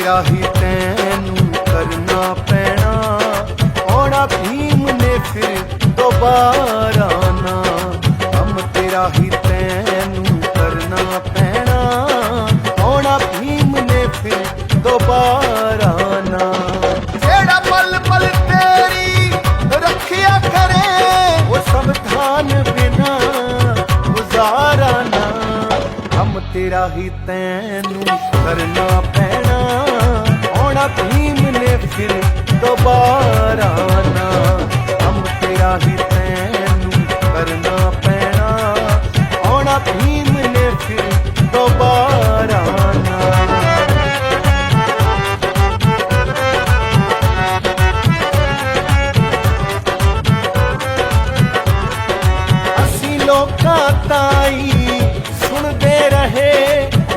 तेरा ही तैनू करना पैना, आना भीम ने फिर दोबारा ना। हम तेरा ही तैनू करना पैना, आना भीम ने फिर दोबारा ना। जेड़ा पल पल तेरी रखिया करे, वो संविधान बिना गुजारा ना। हम तेरा ही तैनू करना पैना, आना भीम ने फिर दोबारा ना। हम तेरा ही तैनू करना पैना, आना भीम ने फिर दोबारा ना। असी लोकां ताई सुनदे रहे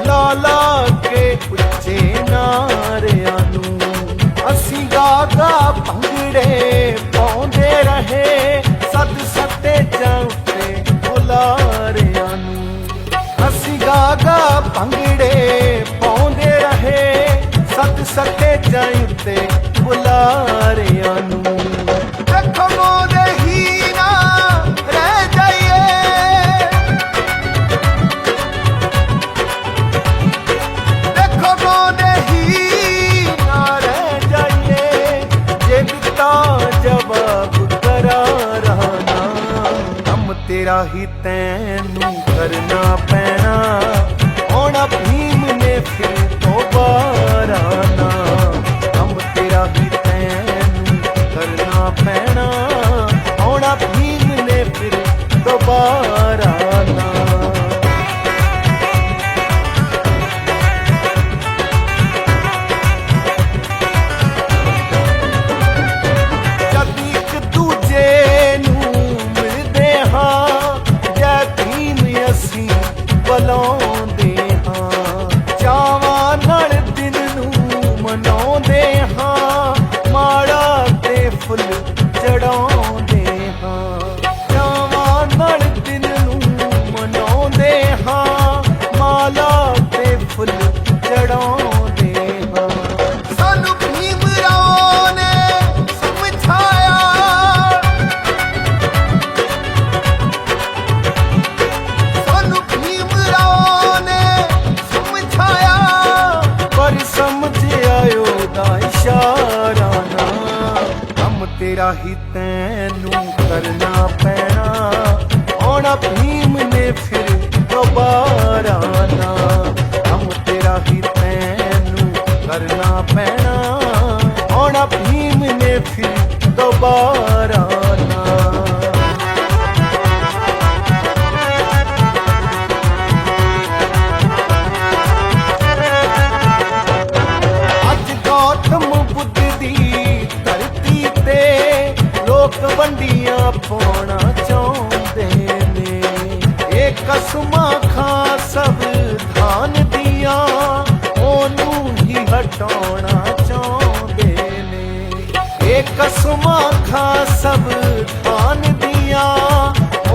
लाला के उच्चे नारियां नू। असी गागा भंगड़े पाउंदे रहे सद सते जाउते बुलारियां नू। असी गागा भंगड़े पाउंदे रहे सद सते जाउते बुलारियां नू। देखो मोरे ही ना रह जाइए, देखो मोरे ही ना रह जाइए, ये बिता जवाब करारा ना। हम तेरा ही तैनू करना पैना, आना भीम ने फिर दोबारा ना। हम तेरा ही तैनू करना पैना, आना भीम ने फिर दोबारा ना। जद एक दूजे नू मिलदे हां, जै भीम असी बुलाउंदे हां। चावां नाल दिन नू मनाउंदे हां, माड़ा ते फुल चढ़ाउंदे हां। चावां नाल दिन नू मनाउंदे हां, माला ते फुल चढ़ाउंदे हां। सानू भीम राव ने समझाया, सानू भीम राव ने समझाया, पर समझ आयो दा इशारा ना। हम तेरा ही तैनू करना पैना, आना भीम ने फिर दोबारा ना। हम तेरा ही तैनू करना पैना, आना भीम ने फिर दोबारा ना। अज गौतम बुद्ध दी धरती ते लोक वंडियां पाउणा चाहुंदे ने। ये कसमां खां संविधान दियां, ओनू ही हटाउणा चाहुंदे ने। ये कसमां खां संविधान दियां,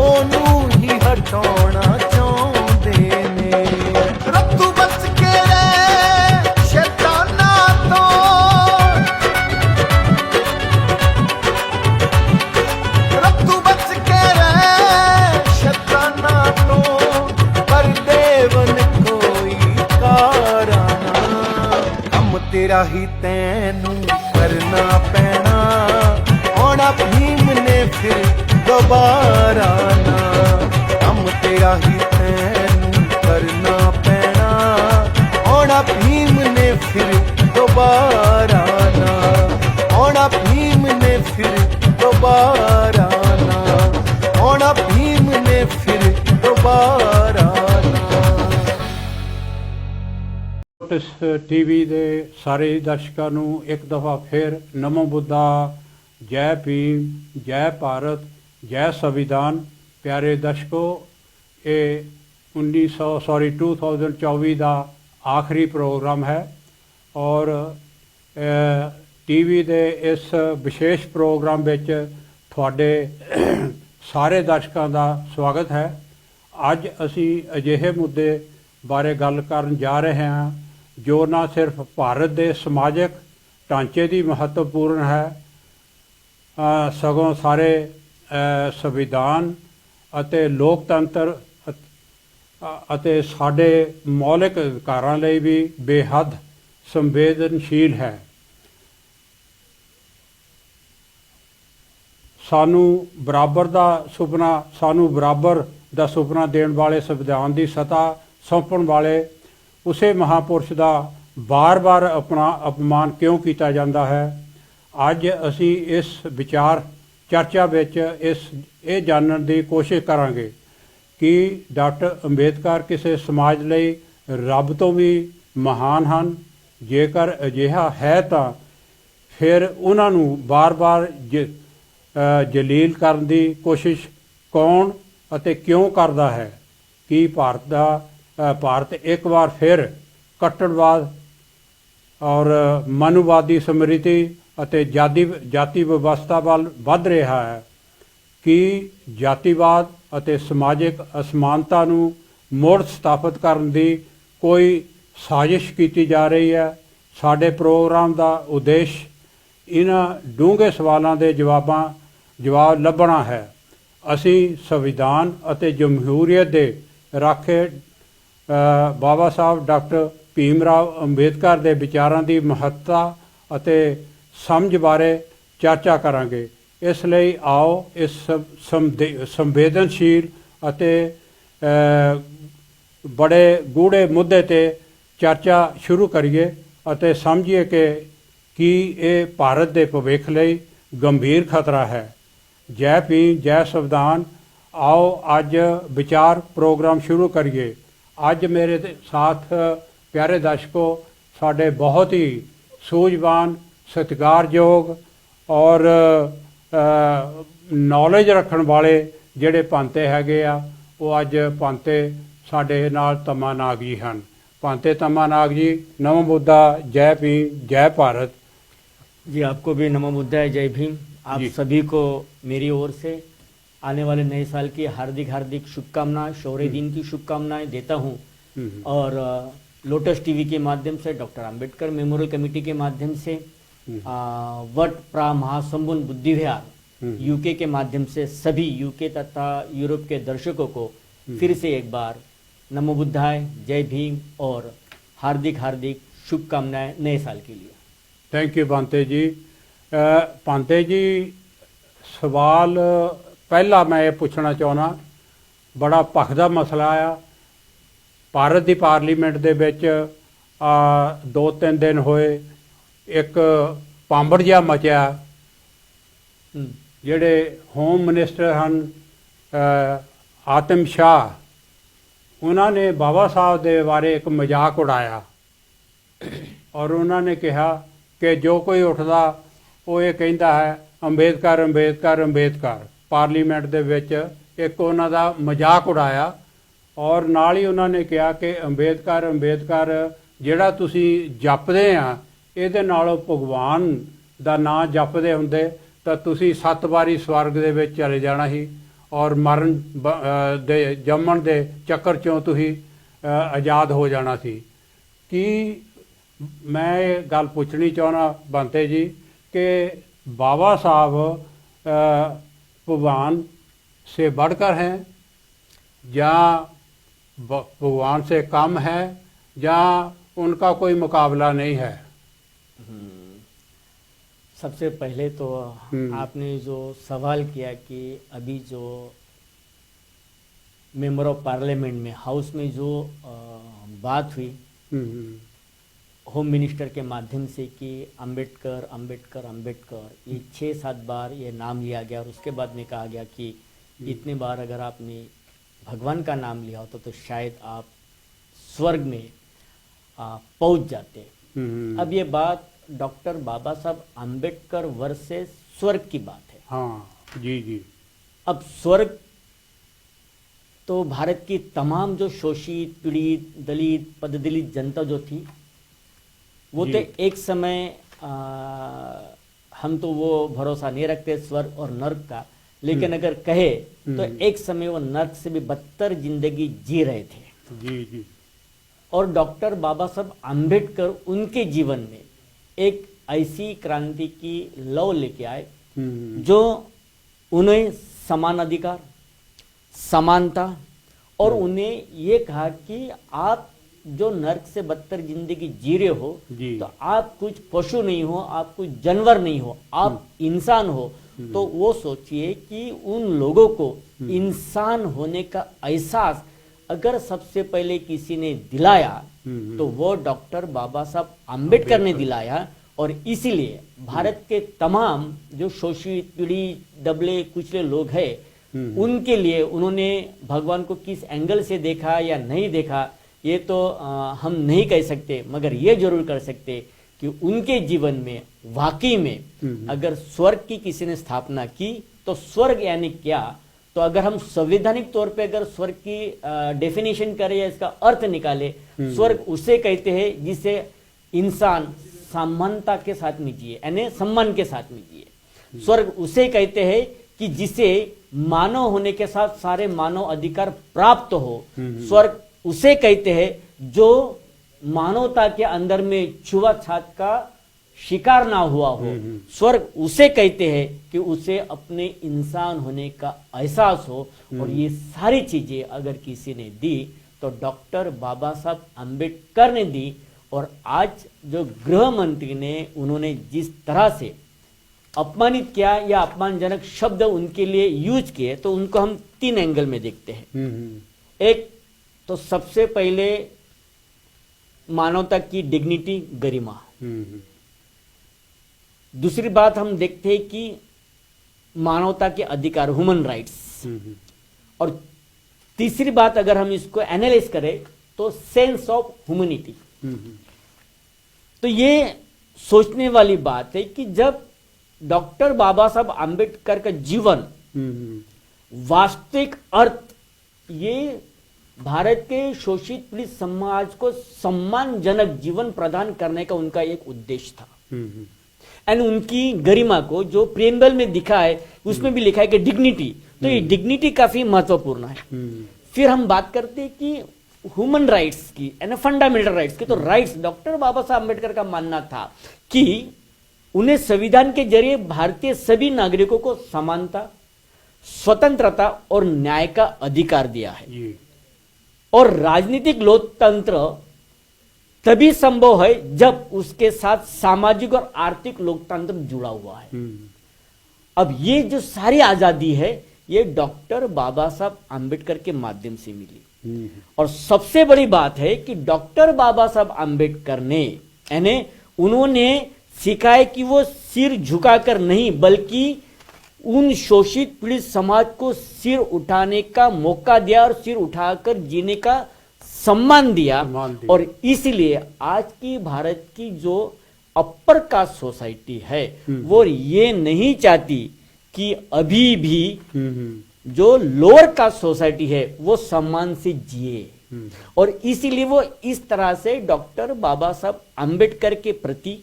ओनू ही हटाउणा चाहुंदे ने। रत्तू बच के रह शैताना तो, रत्तू बच के रह शैताना तो, पर देवन कोई कारा ना। हम तेरा ही तैनू करना पैना, आना भीम ने फिर दोबारा ना। हम तेरा ही तैनू करना पैना, आना भीम ने फिर दोबारा ना। आना भीम ने फिर दोबारा ना, आना भीम ने फिर दोबारा ना। ਲੋਟਸ ਟੀਵੀ ਦੇ ਸਾਰੇ ਦਰਸ਼ਕਾਂ ਨੂੰ ਇੱਕ ਦਫਾ ਫਿਰ ਨਮੋ ਬੁੱਧਾ, ਜੈ ਭੀਮ, ਜੈ ਭਾਰਤ, ਜੈ ਸੰਵਿਧਾਨ। ਪਿਆਰੇ ਦਰਸ਼ਕੋ, ਇਹ 2024 ਦਾ ਆਖਰੀ ਪ੍ਰੋਗਰਾਮ ਹੈ ਔਰ ਟੀਵੀ ਦੇ ਇਸ ਵਿਸ਼ੇਸ਼ ਪ੍ਰੋਗਰਾਮ ਵਿੱਚ ਤੁਹਾਡੇ ਸਾਰੇ ਦਰਸ਼ਕਾਂ ਦਾ ਸਵਾਗਤ ਹੈ। ਅੱਜ ਅਸੀਂ ਅਜਿਹੇ ਮੁੱਦੇ ਬਾਰੇ ਗੱਲ ਕਰਨ ਜਾ ਰਹੇ ਹਾਂ ਜੋ ਨਾ ਸਿਰਫ ਭਾਰਤ ਦੇ ਸਮਾਜਿਕ ਢਾਂਚੇ ਦੀ ਮਹੱਤਵਪੂਰਨ ਹੈ, ਸਗੋਂ ਸਾਰੇ ਸੰਵਿਧਾਨ ਅਤੇ ਲੋਕਤੰਤਰ ਅਤੇ ਸਾਡੇ ਮੌਲਿਕ ਅਧਿਕਾਰਾਂ ਲਈ ਵੀ ਬੇਹੱਦ ਸੰਵੇਦਨਸ਼ੀਲ ਹੈ। ਸਾਨੂੰ ਬਰਾਬਰ ਦਾ ਸੁਪਨਾ ਦੇਣ ਵਾਲੇ ਸੰਵਿਧਾਨ ਦੀ ਸੱਤਾ ਸੌਂਪਣ ਵਾਲੇ ਉਸੇ ਮਹਾਪੁਰਸ਼ ਦਾ ਬਾਰ-ਬਾਰ ਆਪਣਾ ਅਪਮਾਨ ਕਿਉਂ ਕੀਤਾ ਜਾਂਦਾ ਹੈ। ਅੱਜ ਅਸੀਂ ਇਸ ਵਿਚਾਰ ਚਰਚਾ ਵਿੱਚ ਇਹ ਜਾਣਨ ਦੀ ਕੋਸ਼ਿਸ਼ ਕਰਾਂਗੇ ਕਿ ਡਾਕਟਰ ਅੰਬੇਦਕਰ ਕਿਸੇ ਸਮਾਜ ਲਈ ਰੱਬ ਤੋਂ ਵੀ ਮਹਾਨ ਹਨ। ਜੇਕਰ ਅਜਿਹਾ ਹੈ ਤਾਂ ਫਿਰ ਉਹਨਾਂ ਨੂੰ ਬਾਰ-ਬਾਰ ਜਲੀਲ ਕਰਨ ਦੀ ਕੋਸ਼ਿਸ਼ ਕੌਣ ਅਤੇ ਕਿਉਂ ਕਰਦਾ ਹੈ? ਕੀ ਭਾਰਤ ਇੱਕ ਵਾਰ ਫਿਰ ਕੱਟੜਵਾਦ ਔਰ ਮਨੂਵਾਦੀ ਸਮ੍ਰਿਤੀ ਅਤੇ ਜਾਤੀ ਵਿਵਸਥਾ ਵੱਲ ਵੱਧ ਰਿਹਾ ਹੈ? ਕੀ ਜਾਤੀਵਾਦ ਅਤੇ ਸਮਾਜਿਕ ਅਸਮਾਨਤਾ ਨੂੰ ਮੁੜ ਸਥਾਪਿਤ ਕਰਨ ਦੀ ਕੋਈ ਸਾਜ਼ਿਸ਼ ਕੀਤੀ ਜਾ ਰਹੀ ਹੈ? ਸਾਡੇ ਪ੍ਰੋਗਰਾਮ ਦਾ ਉਦੇਸ਼ ਇਹਨਾਂ ਡੂੰਘੇ ਸਵਾਲਾਂ ਦੇ ਜਵਾਬ ਲੱਭਣਾ ਹੈ। ਅਸੀਂ ਸੰਵਿਧਾਨ ਅਤੇ ਜਮਹੂਰੀਅਤ ਦੇ ਰਾਖੇ ਬਾਬਾ ਸਾਹਿਬ ਡਾਕਟਰ ਭੀਮ ਰਾਓ ਅੰਬੇਦਕਰ ਦੇ ਵਿਚਾਰਾਂ ਦੀ ਮਹੱਤਤਾ ਅਤੇ ਸਮਝ ਬਾਰੇ ਚਰਚਾ ਕਰਾਂਗੇ। ਇਸ ਲਈ ਆਓ ਇਸ ਸੰਵੇਦਨਸ਼ੀਲ ਅਤੇ ਬੜੇ ਗੂੜ੍ਹੇ ਮੁੱਦੇ ਤੇ ਚਰਚਾ ਸ਼ੁਰੂ ਕਰੀਏ ਅਤੇ ਸਮਝੀਏ ਕਿ ਕੀ ਇਹ ਭਾਰਤ ਦੇ ਭਵਿੱਖ ਲਈ ਗੰਭੀਰ ਖਤਰਾ ਹੈ। ਜੈ ਭੀਮ, ਜੈ ਸੰਵਿਧਾਨ। ਆਓ ਅੱਜ ਵਿਚਾਰ ਪ੍ਰੋਗਰਾਮ ਸ਼ੁਰੂ ਕਰੀਏ। ਅੱਜ ਮੇਰੇ ਸਾਥ ਪਿਆਰੇ ਦਰਸ਼ਕੋ ਸਾਡੇ ਬਹੁਤ ਹੀ ਸੂਝਵਾਨ, ਸਤਿਕਾਰਯੋਗ ਔਰ ਨੌਲੇਜ ਰੱਖਣ ਵਾਲੇ ਜਿਹੜੇ ਭਾਂਤੇ ਹੈਗੇ ਆ, ਉਹ ਅੱਜ ਭਾਂਤੇ ਸਾਡੇ ਨਾਲ ਤਮਾ ਨਾਗ ਜੀ ਹਨ। ਭਾਂਤੇ ਤਮਾ ਨਾਗ जी, नमो बुद्धा, जय भीम, जय भारत। जी, आपको भी नमो बुद्धाय, जय भीम। आप सभी को मेरी ओर से आने वाले नए साल की हार्दिक हार्दिक शुभकामनाएं, शौर्य दिन की शुभकामनाएं देता हूं। और लोटस टीवी के माध्यम से, डॉक्टर अंबेडकर मेमोरियल कमेटी के माध्यम से, वट प्रा महासंबुन बुद्धि विहार यूके के माध्यम से सभी यूके तथा यूरोप के दर्शकों को फिर से एक बार नमो बुद्धाय, जय भीम और हार्दिक हार्दिक शुभकामनाएं नए साल के लिए। थैंक यू भांते जी। भांते जी, सवाल पहला मैं ये पूछना चाहना, बड़ा भखदा मसला आ। भारत की पार्लीमेंट दे विच 2-3 दिन होए एक पांबड़ जिहा मचिया। ਜਿਹੜੇ ਹੋਮ ਮਿਨਿਸਟਰ ਹਨ ਆਤਮ ਸ਼ਾਹ, ਉਹਨਾਂ ਨੇ ਬਾਬਾ ਸਾਹਿਬ ਦੇ ਬਾਰੇ ਇੱਕ ਮਜ਼ਾਕ ਉਡਾਇਆ ਔਰ ਉਹਨਾਂ ਨੇ ਕਿਹਾ ਕਿ ਜੋ ਕੋਈ ਉੱਠਦਾ ਉਹ ਇਹ ਕਹਿੰਦਾ ਹੈ ਅੰਬੇਦਕਰ ਅੰਬੇਦਕਰ ਅੰਬੇਦਕਰ। ਪਾਰਲੀਮੈਂਟ ਦੇ ਵਿੱਚ ਇੱਕ ਉਹਨਾਂ ਦਾ ਮਜ਼ਾਕ ਉਡਾਇਆ ਔਰ ਨਾਲ ਹੀ ਉਹਨਾਂ ਨੇ ਕਿਹਾ ਕਿ ਅੰਬੇਦਕਰ ਅੰਬੇਦਕਰ ਜਿਹੜਾ ਤੁਸੀਂ ਜਪਦੇ ਆ, ਇਹਦੇ ਨਾਲੋਂ ਭਗਵਾਨ ਦਾ ਨਾਂ ਜਪਦੇ ਹੁੰਦੇ ਤਾਂ ਤੁਸੀਂ 7 ਵਾਰੀ ਸਵਰਗ ਦੇ ਵਿੱਚ ਚਲੇ ਜਾਣਾ ਸੀ ਔਰ ਮਰਨ ਦੇ ਜੰਮਣ ਦੇ ਚੱਕਰ 'ਚੋਂ ਤੁਸੀਂ ਆਜ਼ਾਦ ਹੋ ਜਾਣਾ ਸੀ। ਕੀ ਮੈਂ ਇਹ ਗੱਲ ਪੁੱਛਣੀ ਚਾਹੁੰਦਾ ਬੰਤੇ ਜੀ ਕਿ बाबा साहब भगवान से बढ़कर हैं या भगवान से कम है या उनका कोई मुकाबला नहीं है? सबसे पहले तो आपने जो सवाल किया कि अभी जो मेंबर ऑफ पार्लियामेंट में हाउस में जो बात हुई होम मिनिस्टर के माध्यम से कि अंबेडकर अंबेडकर अंबेडकर, ये 6-7 बार ये नाम लिया गया और उसके बाद में कहा गया कि इतने बार अगर आपने भगवान का नाम लिया होता तो शायद आप स्वर्ग में पहुंच जाते। अब ये बात डॉक्टर बाबा साहब अंबेडकर वर्सेस स्वर्ग की बात है। हाँ जी जी। अब स्वर्ग तो भारत की तमाम जो शोषित, पीड़ित, दलित, पददलित जनता जो थी वो तो एक समय हम तो वो भरोसा नहीं रखते स्वर्ग और नर्क का, लेकिन अगर कहे तो एक समय वो नर्क से भी बदतर जिंदगी जी रहे थे। जी जी। और डॉक्टर बाबा साहब आम्बेडकर उनके जीवन में एक ऐसी क्रांति की लौ लेके आए जो उन्हें समान अधिकार, समानता और उन्हें ये कहा कि आप जो नर्क से बदतर जिंदगी जी रहे हो जी। तो आप कुछ पशु नहीं हो, आप कुछ जानवर नहीं हो, आप इंसान हो। तो वो सोचिए कि उन लोगों को इंसान होने का एहसास अगर सबसे पहले किसी ने दिलाया तो वो डॉक्टर बाबा साहब आम्बेडकर ने दिलाया। और इसीलिए भारत के तमाम जो शोषित, पीड़ित, दबले कुचले लोग हैं उनके लिए उन्होंने भगवान को किस एंगल से देखा या नहीं देखा ये तो हम नहीं कह सकते, मगर ये जरूर कर सकते कि उनके जीवन में वाकई में अगर स्वर्ग की किसी ने स्थापना की तो स्वर्ग यानी क्या, तो अगर हम संवैधानिक तौर पे अगर स्वर्ग की डेफिनेशन करें या इसका अर्थ निकाले, स्वर्ग उसे कहते हैं जिसे इंसान समानता के साथ में जिए, यानी सम्मान के साथ में जिए। स्वर्ग उसे कहते हैं कि जिसे मानव होने के साथ सारे मानव अधिकार प्राप्त हो। स्वर्ग उसे कहते हैं जो मानवता के अंदर में छुआछूत का शिकार ना हुआ हो। स्वर्ग उसे कहते हैं कि उसे अपने इंसान होने का एहसास हो। और ये सारी चीजें अगर किसी ने दी तो डॉक्टर बाबा साहब आम्बेडकर ने दी। और आज जो गृह मंत्री ने उन्होंने जिस तरह से अपमानित किया या अपमानजनक शब्द उनके लिए यूज किए तो उनको हम 3 एंगल में देखते हैं। एक तो सबसे पहले मानवता की डिग्निटी, गरिमा। दूसरी बात हम देखते हैं कि मानवता के अधिकार, ह्यूमन राइट्स। और तीसरी बात अगर हम इसको एनालाइज करें तो सेंस ऑफ ह्यूमैनिटी। तो ये सोचने वाली बात है कि जब डॉक्टर बाबा साहब आम्बेडकर का जीवन वास्तविक अर्थ ये भारत के शोषित पीड़ित समाज को सम्मानजनक जीवन प्रदान करने का उनका एक उद्देश्य था। एंड उनकी गरिमा को जो प्रेम्बल में दिखा है उसमें भी लिखा है कि डिग्निटी, तो ये डिग्निटी काफी महत्वपूर्ण है। फिर हम बात करते हैं कि ह्यूमन राइट्स की, यानी फंडामेंटल राइट्स की। तो राइट्स, डॉक्टर बाबा साहब आम्बेडकर का मानना था कि उन्हें संविधान के जरिए भारतीय सभी नागरिकों को समानता, स्वतंत्रता और न्याय का अधिकार दिया है। और राजनीतिक लोकतंत्र तभी संभव है जब उसके साथ सामाजिक और आर्थिक लोकतंत्र जुड़ा हुआ है। अब ये जो सारी आजादी है ये डॉक्टर बाबा साहब आम्बेडकर के माध्यम से मिली। और सबसे बड़ी बात है कि डॉक्टर बाबा साहब आम्बेडकर ने, यानी उन्होंने सिखाया कि वो सिर झुकाकर नहीं बल्कि उन शोषित पीड़ित समाज को सिर उठाने का मौका दिया और सिर उठाकर जीने का सम्मान दिया। और इसलिए आज की भारत की जो अपर कास्ट सोसाइटी है वो ये नहीं चाहती कि अभी भी जो लोअर कास्ट सोसाइटी है वो सम्मान से जिए। और इसीलिए वो इस तरह से डॉक्टर बाबा साहब आम्बेडकर के प्रति,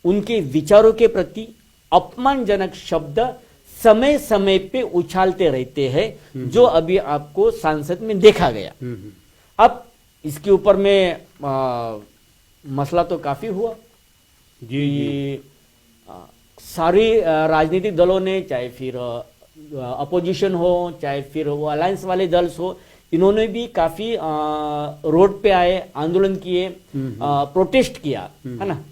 उनके विचारों के प्रति अपमानजनक शब्द समय समय पे उछालते रहते हैं, जो अभी आपको संसद में देखा गया। अब इसके ऊपर में मसला तो काफी हुआ जी। सारी राजनीतिक दलों ने, चाहे फिर अपोजिशन हो चाहे फिर वो अलायंस वाले दल हो, इन्होंने भी काफी रोड पे आए, आंदोलन किए, प्रोटेस्ट किया, है ना।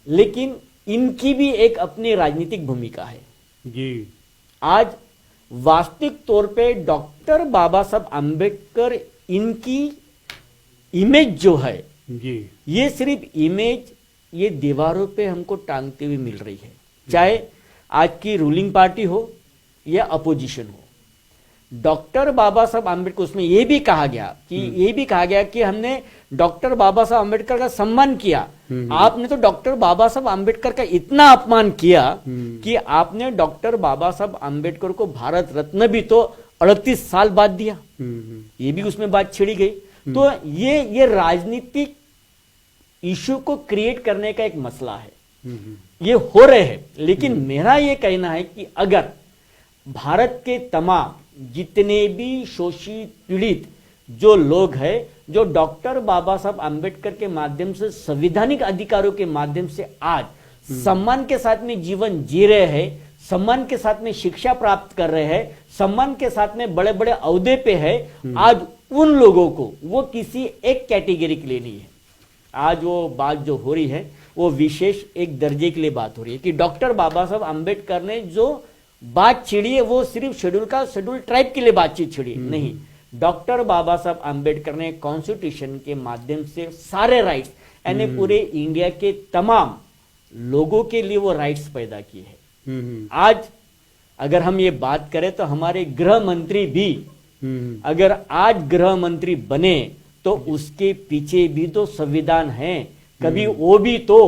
लेकिन इनकी भी एक अपनी राजनीतिक भूमिका है जी। आज वास्तविक तौर पे डॉक्टर बाबा साहब आम्बेडकर, इनकी इमेज जो है जी, ये सिर्फ इमेज ये दीवारों पे हमको टांगते हुए मिल रही है, चाहे आज की रूलिंग पार्टी हो या अपोजिशन हो। डॉक्टर बाबा साहब आम्बेडकर, उसमें यह भी कहा गया कि हमने डॉक्टर बाबा साहब आम्बेडकर का सम्मान किया। आपने तो डॉक्टर बाबा साहब आम्बेडकर का इतना अपमान किया कि आपने डॉक्टर बाबा साहब आम्बेडकर को भारत रत्न भी तो 38 साल बाद दिया। ये भी उसमें बात छिड़ी गई। तो ये राजनीतिक इशू को क्रिएट करने का एक मसला है, ये हो रहे हैं। लेकिन मेरा ये कहना है कि अगर भारत के तमाम जितने भी शोषित पीड़ित जो लोग हैं जो डॉक्टर बाबा साहब आम्बेडकर के माध्यम से संवैधानिक अधिकारों के माध्यम से आज सम्मान के साथ में जीवन जी रहे हैं, सम्मान के साथ में शिक्षा प्राप्त कर रहे हैं, सम्मान के साथ में बड़े बड़े अहदे पे है, आज उन लोगों को वो किसी एक कैटेगरी के लिए नहीं है। आज वो बात जो हो रही है वो विशेष एक दर्जे के लिए बात हो रही है कि डॉक्टर बाबा साहब आम्बेडकर ने जो बात छिड़ी है वो सिर्फ शेड्यूल ट्राइब के लिए बातचीत छिड़ी नहीं। डॉक्टर बाबा साहब आम्बेडकर ने कॉन्स्टिट्यूशन के माध्यम से सारे राइट्स यानी पूरे इंडिया के तमाम लोगों के लिए वो राइट्स पैदा किए हैं। आज अगर हम ये बात करें तो हमारे गृह मंत्री भी अगर आज गृह मंत्री बने तो उसके पीछे भी तो संविधान है। कभी वो भी तो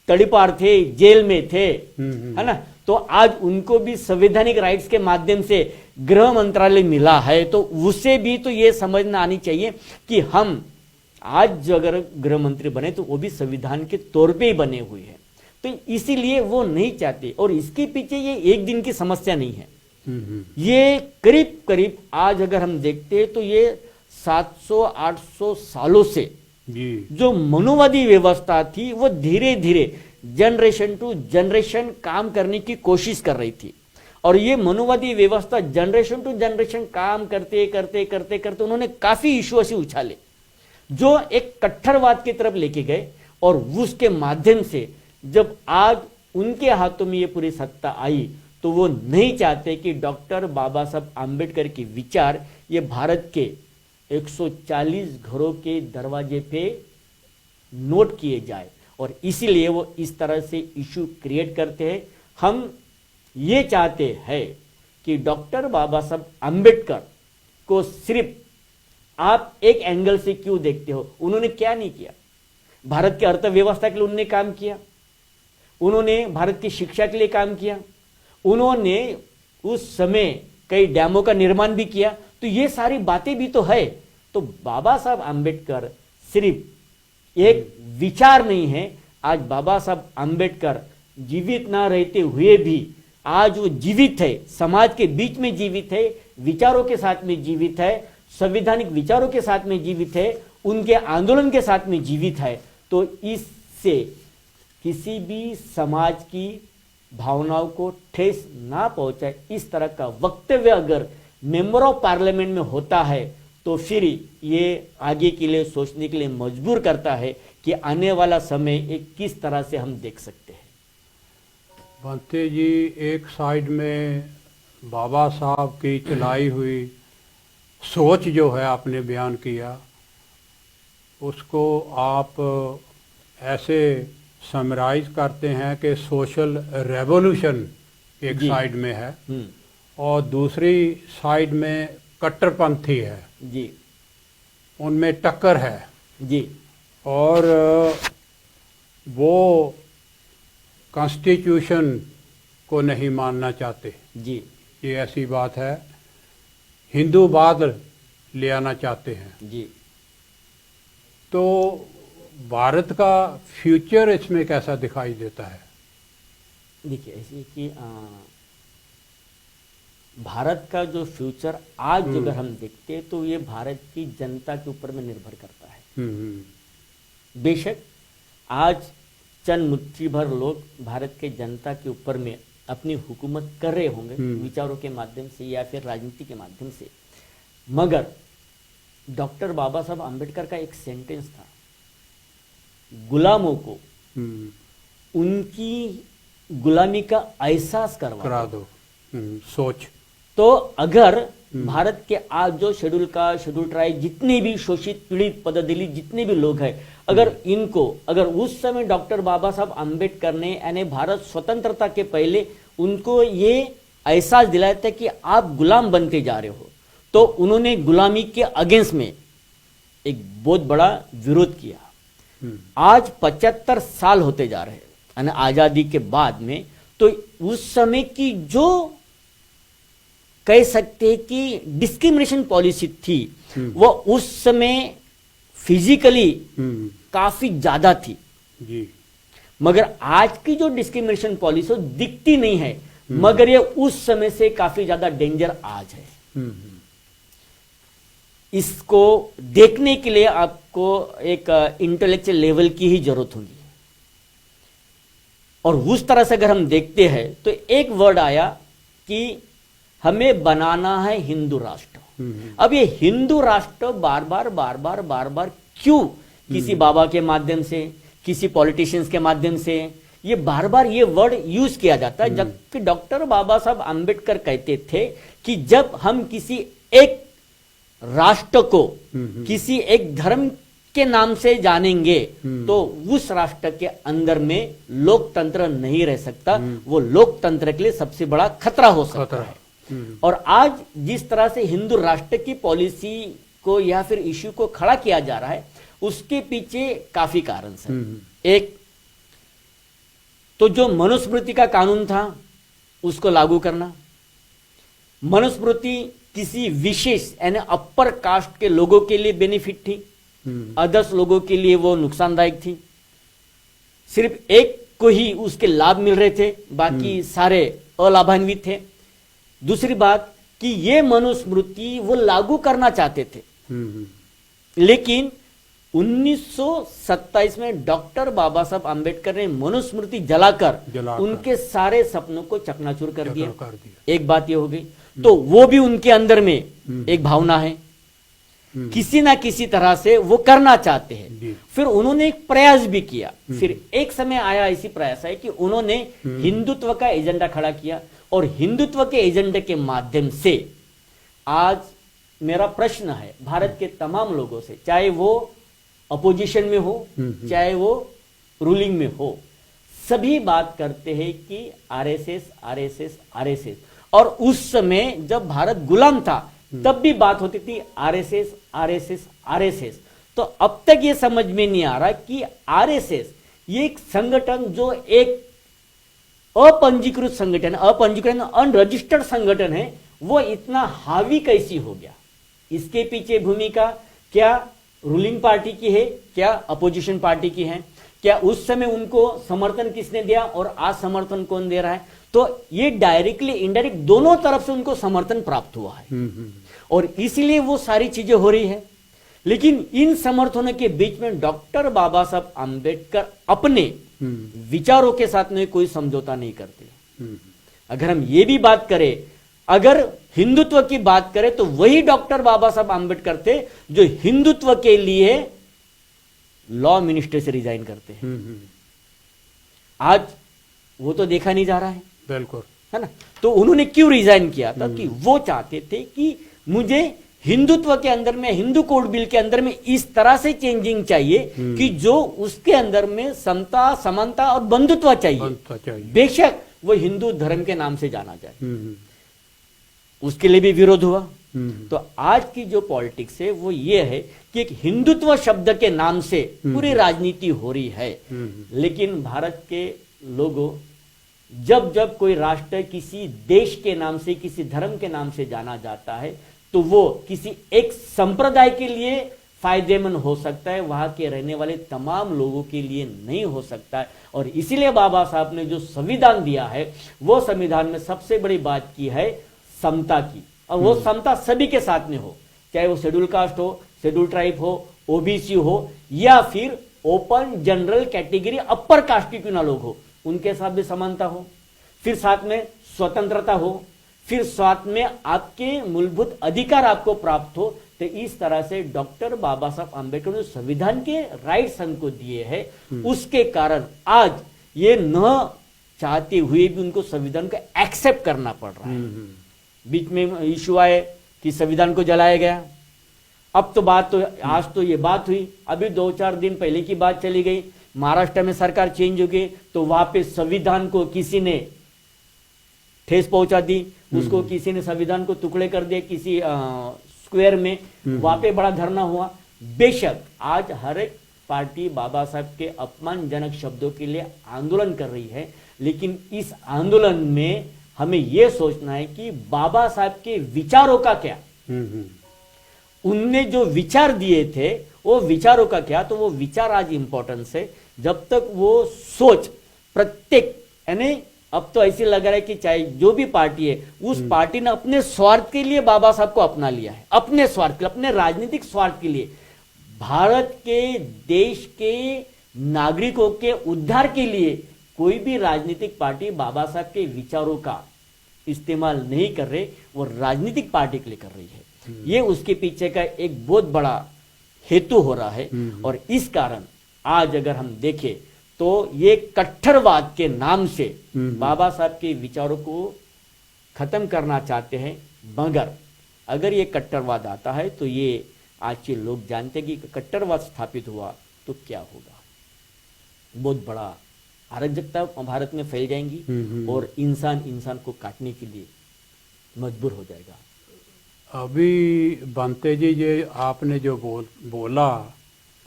तड़ीपार थे, जेल में थे, है ना, तो आज उनको भी संवैधानिक राइट्स के माध्यम से गृह मंत्रालय मिला है, तो उसे भी तो ये समझना आनी चाहिए कि हम आज जो अगर गृह मंत्री बने तो वो भी संविधान के तौर पे ही बने हुए हैं। तो इसीलिए वो नहीं चाहते, और इसके पीछे ये एक दिन की समस्या नहीं है, ये करीब करीब आज अगर हम देखते हैं तो ये 700-800 सालों से जो मनोवादी व्यवस्था थी वो धीरे धीरे जनरेशन टू जनरेशन काम करने की कोशिश कर रही थी। और ये मनोवादी व्यवस्था जनरेशन टू जनरेशन काम करते करते करते करते उन्होंने काफी इशू ऐसे उछाले जो एक कट्टरवाद की तरफ लेके गए, और उसके माध्यम से जब आज उनके हाथों में ये पूरी सत्ता आई तो वो नहीं चाहते कि डॉक्टर बाबा साहब आम्बेडकर के विचार ये भारत के 140 घरों के दरवाजे पे नोट किए जाए, और इसीलिए वो इस तरह से इशू क्रिएट करते हैं। हम ये चाहते हैं कि डॉक्टर बाबा साहब आम्बेडकर को सिर्फ आप एक एंगल से क्यों देखते हो। उन्होंने क्या नहीं किया, भारत की अर्थव्यवस्था के लिए उन्होंने काम किया, उन्होंने भारत की शिक्षा के लिए काम किया, उन्होंने उस समय कई डैमों का निर्माण भी किया, तो ये सारी बातें भी तो है। तो बाबा साहब आम्बेडकर सिर्फ एक विचार नहीं है, आज बाबा साहब आम्बेडकर जीवित ना रहते हुए भी आज वो जीवित है, समाज के बीच में जीवित है, विचारों के साथ में जीवित है, संवैधानिक विचारों के साथ में जीवित है, उनके आंदोलन के साथ में जीवित है। तो इससे किसी भी समाज की भावनाओं को ठेस ना पहुंचाए, इस तरह का वक्तव्य अगर मेंबर ऑफ पार्लियामेंट में होता है तो फिर ये आगे के लिए सोचने के लिए मजबूर करता है कि आने वाला समय एक किस तरह से हम देख सकते हैं। भंते जी, एक साइड में बाबा साहब की चलाई हुई सोच जो है आपने बयान किया, उसको आप ऐसे समराइज करते हैं कि सोशल रेवोल्यूशन एक साइड में है और दूसरी साइड में कट्टरपंथी है जी, उनमें टक्कर है जी, और वो कॉन्स्टिट्यूशन को नहीं मानना चाहते जी, ये ऐसी बात है, हिंदूवाद ले आना चाहते हैं। जी। तो भारत का फ्यूचर इसमें कैसा दिखाई देता है? देखिए ऐसे कि भारत का जो फ्यूचर आज अगर हम देखते हैं तो ये भारत की जनता के ऊपर में निर्भर करता है। बेशक आज चंद मुट्ठी भर लोग भारत के जनता के ऊपर में अपनी हुकूमत कर रहे होंगे विचारों के माध्यम से या फिर राजनीति के माध्यम से, मगर डॉक्टर बाबा साहब आम्बेडकर का एक सेंटेंस था, गुलामों को उनकी गुलामी का एहसास करा दो। सोच तो अगर भारत के आज जो शेड्यूल कास्ट, शेड्यूल ट्राइब, जितने भी शोषित पीड़ित पददलित जितने भी लोग हैं, अगर उस समय डॉक्टर बाबा साहब आम्बेडकर ने यानी भारत स्वतंत्रता के पहले उनको ये एहसास दिलाया था कि आप गुलाम बनते जा रहे हो, तो उन्होंने गुलामी के अगेंस्ट में एक बहुत बड़ा विरोध किया। आज 75 साल होते जा रहे हैं यानी आजादी के बाद में, तो उस समय की जो कह सकते हैं कि डिस्क्रिमिनेशन पॉलिसी थी वो उस समय फिजिकली काफी ज्यादा थी जी, मगर आज की जो डिस्क्रिमिनेशन पॉलिसी दिखती नहीं है, मगर ये उस समय से काफी ज्यादा डेंजर आज है। इसको देखने के लिए आपको एक इंटेलेक्चुअल लेवल की ही जरूरत होगी। और उस तरह से अगर हम देखते हैं तो एक वर्ड आया कि हमें बनाना है हिंदू राष्ट्र। अब ये हिंदू राष्ट्र बार बार क्यों किसी बाबा के माध्यम से, किसी पॉलिटिशियंस के माध्यम से ये बार बार ये वर्ड यूज किया जाता है, जबकि डॉक्टर बाबा साहब आम्बेडकर कहते थे कि जब हम किसी एक राष्ट्र को किसी एक धर्म के नाम से जानेंगे तो उस राष्ट्र के अंदर में लोकतंत्र नहीं रह सकता, वो लोकतंत्र के लिए सबसे बड़ा खतरा हो सकता है। और आज जिस तरह से हिंदू राष्ट्र की पॉलिसी को या फिर इश्यू को खड़ा किया जा रहा है उसके पीछे काफी कारण है। एक तो जो मनुस्मृति का कानून था उसको लागू करना। मनुस्मृति किसी विशेष यानी अपर कास्ट के लोगों के लिए बेनिफिट थी, अदर्स लोगों के लिए वो नुकसानदायक थी। सिर्फ एक को ही उसके लाभ मिल रहे थे, बाकी सारे अलाभान्वित थे। दूसरी बात कि ये मनुस्मृति वो लागू करना चाहते थे, लेकिन 1927 में डॉक्टर बाबा साहब आम्बेडकर ने मनुस्मृति जलाकर उनके सारे सपनों को चकनाचूर कर दिया। एक बात ये हो गई। तो वो भी उनके अंदर में एक भावना है, किसी ना किसी तरह से वो करना चाहते हैं। फिर उन्होंने एक प्रयास भी किया। फिर एक समय आया ऐसी प्रयास है कि उन्होंने हिंदुत्व का एजेंडा खड़ा किया और हिंदुत्व के एजेंडे के माध्यम से आज मेरा प्रश्न है भारत के तमाम लोगों से, चाहे वो अपोजिशन में हो चाहे वो रूलिंग में हो, सभी बात करते हैं कि आरएसएस आरएसएस आरएसएस। और उस समय जब भारत गुलाम था तब भी बात होती थी आरएसएस आरएसएस आरएसएस। तो अब तक ये समझ में नहीं आ रहा कि आरएसएस ये एक संगठन जो एक अपंजीकृत संगठन, अपंजीकृत अनरजिस्टर्ड संगठन है, वो इतना हावी कैसी हो गया? इसके पीछे भूमिका क्या रूलिंग पार्टी की है, क्या अपोजिशन पार्टी की है? क्या उस समय उनको समर्थन किसने दिया और आज समर्थन कौन दे रहा है? तो ये डायरेक्टली इनडायरेक्ट दोनों तरफ से उनको समर्थन प्राप्त हुआ है और इसलिए वो सारी चीजें हो रही है। लेकिन इन समर्थनों के बीच में डॉक्टर बाबा साहब आम्बेडकर अपने विचारों के साथ में कोई समझौता नहीं करते। अगर हम ये भी बात करें, अगर हिंदुत्व की बात करें तो वही डॉक्टर बाबा साहब आम्बेडकर थे जो हिंदुत्व के लिए लॉ मिनिस्टर से रिजाइन करते हैं। आज वो तो देखा नहीं जा रहा है, बिल्कुल, है ना? तो उन्होंने क्यों रिजाइन किया था कि वो चाहते थे कि मुझे हिंदुत्व के अंदर में, हिंदू कोड बिल के अंदर में इस तरह से चेंजिंग चाहिए कि जो उसके अंदर में समता, समानता और बंधुत्व चाहिए। बेशक वो हिंदू धर्म के नाम से जाना जाए, उसके लिए भी विरोध हुआ। तो आज की जो पॉलिटिक्स है वो ये है कि एक हिंदुत्व शब्द के नाम से पूरी राजनीति हो रही है। लेकिन भारत के लोगों, जब जब कोई राष्ट्र किसी देश के नाम से, किसी धर्म के नाम से जाना जाता है तो वो किसी एक संप्रदाय के लिए फायदेमंद हो सकता है, वहां के रहने वाले तमाम लोगों के लिए नहीं हो सकता है। और इसीलिए बाबा साहब ने जो संविधान दिया है वो संविधान में सबसे बड़ी बात की है समता की, और वो समता सभी के साथ में हो, चाहे वो शेड्यूल कास्ट हो, शेड्यूल ट्राइब हो, ओबीसी हो या फिर open general category upper caste के क्यों ना लोग हो, उनके साथ भी समानता हो, फिर साथ में स्वतंत्रता हो, फिर साथ में आपके मूलभूत अधिकार आपको प्राप्त हो। तो इस तरह से डॉक्टर बाबा साहब आम्बेडकर ने संविधान के राइट्स हमको दिए हैं, उसके कारण आज ये न चाहते हुए भी उनको संविधान को एक्सेप्ट करना पड़ रहा है। बीच में इशू आए कि संविधान को जलाया गया, अब तो बात तो आज तो ये बात हुई, अभी 2-4 दिन पहले की बात चली गई, महाराष्ट्र में सरकार चेंज हो गई तो वहां पे संविधान को किसी ने ठेस पहुंचा दी, उसको किसी ने संविधान को टुकड़े कर दिए किसी स्क्वायर में, वहां पे बड़ा धरना हुआ। बेशक आज हर एक पार्टी बाबा साहब के अपमानजनक शब्दों के लिए आंदोलन कर रही है, लेकिन इस आंदोलन में हमें यह सोचना है कि बाबा साहब के विचारों का क्या, उनने जो विचार दिए थे वो विचारों का क्या, तो वो विचार आज इंपॉर्टेंस है। जब तक वो सोच प्रत्येक यानी अब तो ऐसे लग रहा है कि चाहे जो भी पार्टी है, उस पार्टी ने अपने स्वार्थ के लिए बाबा साहब को अपना लिया है, अपने स्वार्थ के लिए, अपने राजनीतिक स्वार्थ के लिए। भारत के देश के नागरिकों के उद्धार के लिए कोई भी राजनीतिक पार्टी बाबा साहब के विचारों का इस्तेमाल नहीं कर रहे, वो राजनीतिक पार्टी के लिए कर रही है। ये उसके पीछे का एक बहुत बड़ा हेतु हो रहा है। और इस कारण आज अगर हम देखें तो ये कट्टरवाद के नाम से बाबा साहब के विचारों को खत्म करना चाहते हैं। मगर अगर ये कट्टरवाद आता है तो ये आज के लोग जानते हैं कि कट्टरवाद स्थापित हुआ तो क्या होगा, बहुत बड़ा अराजकता भारत में फैल जाएंगी और इंसान इंसान को काटने के लिए मजबूर हो जाएगा। अभी बनते जी, ये आपने जो बोला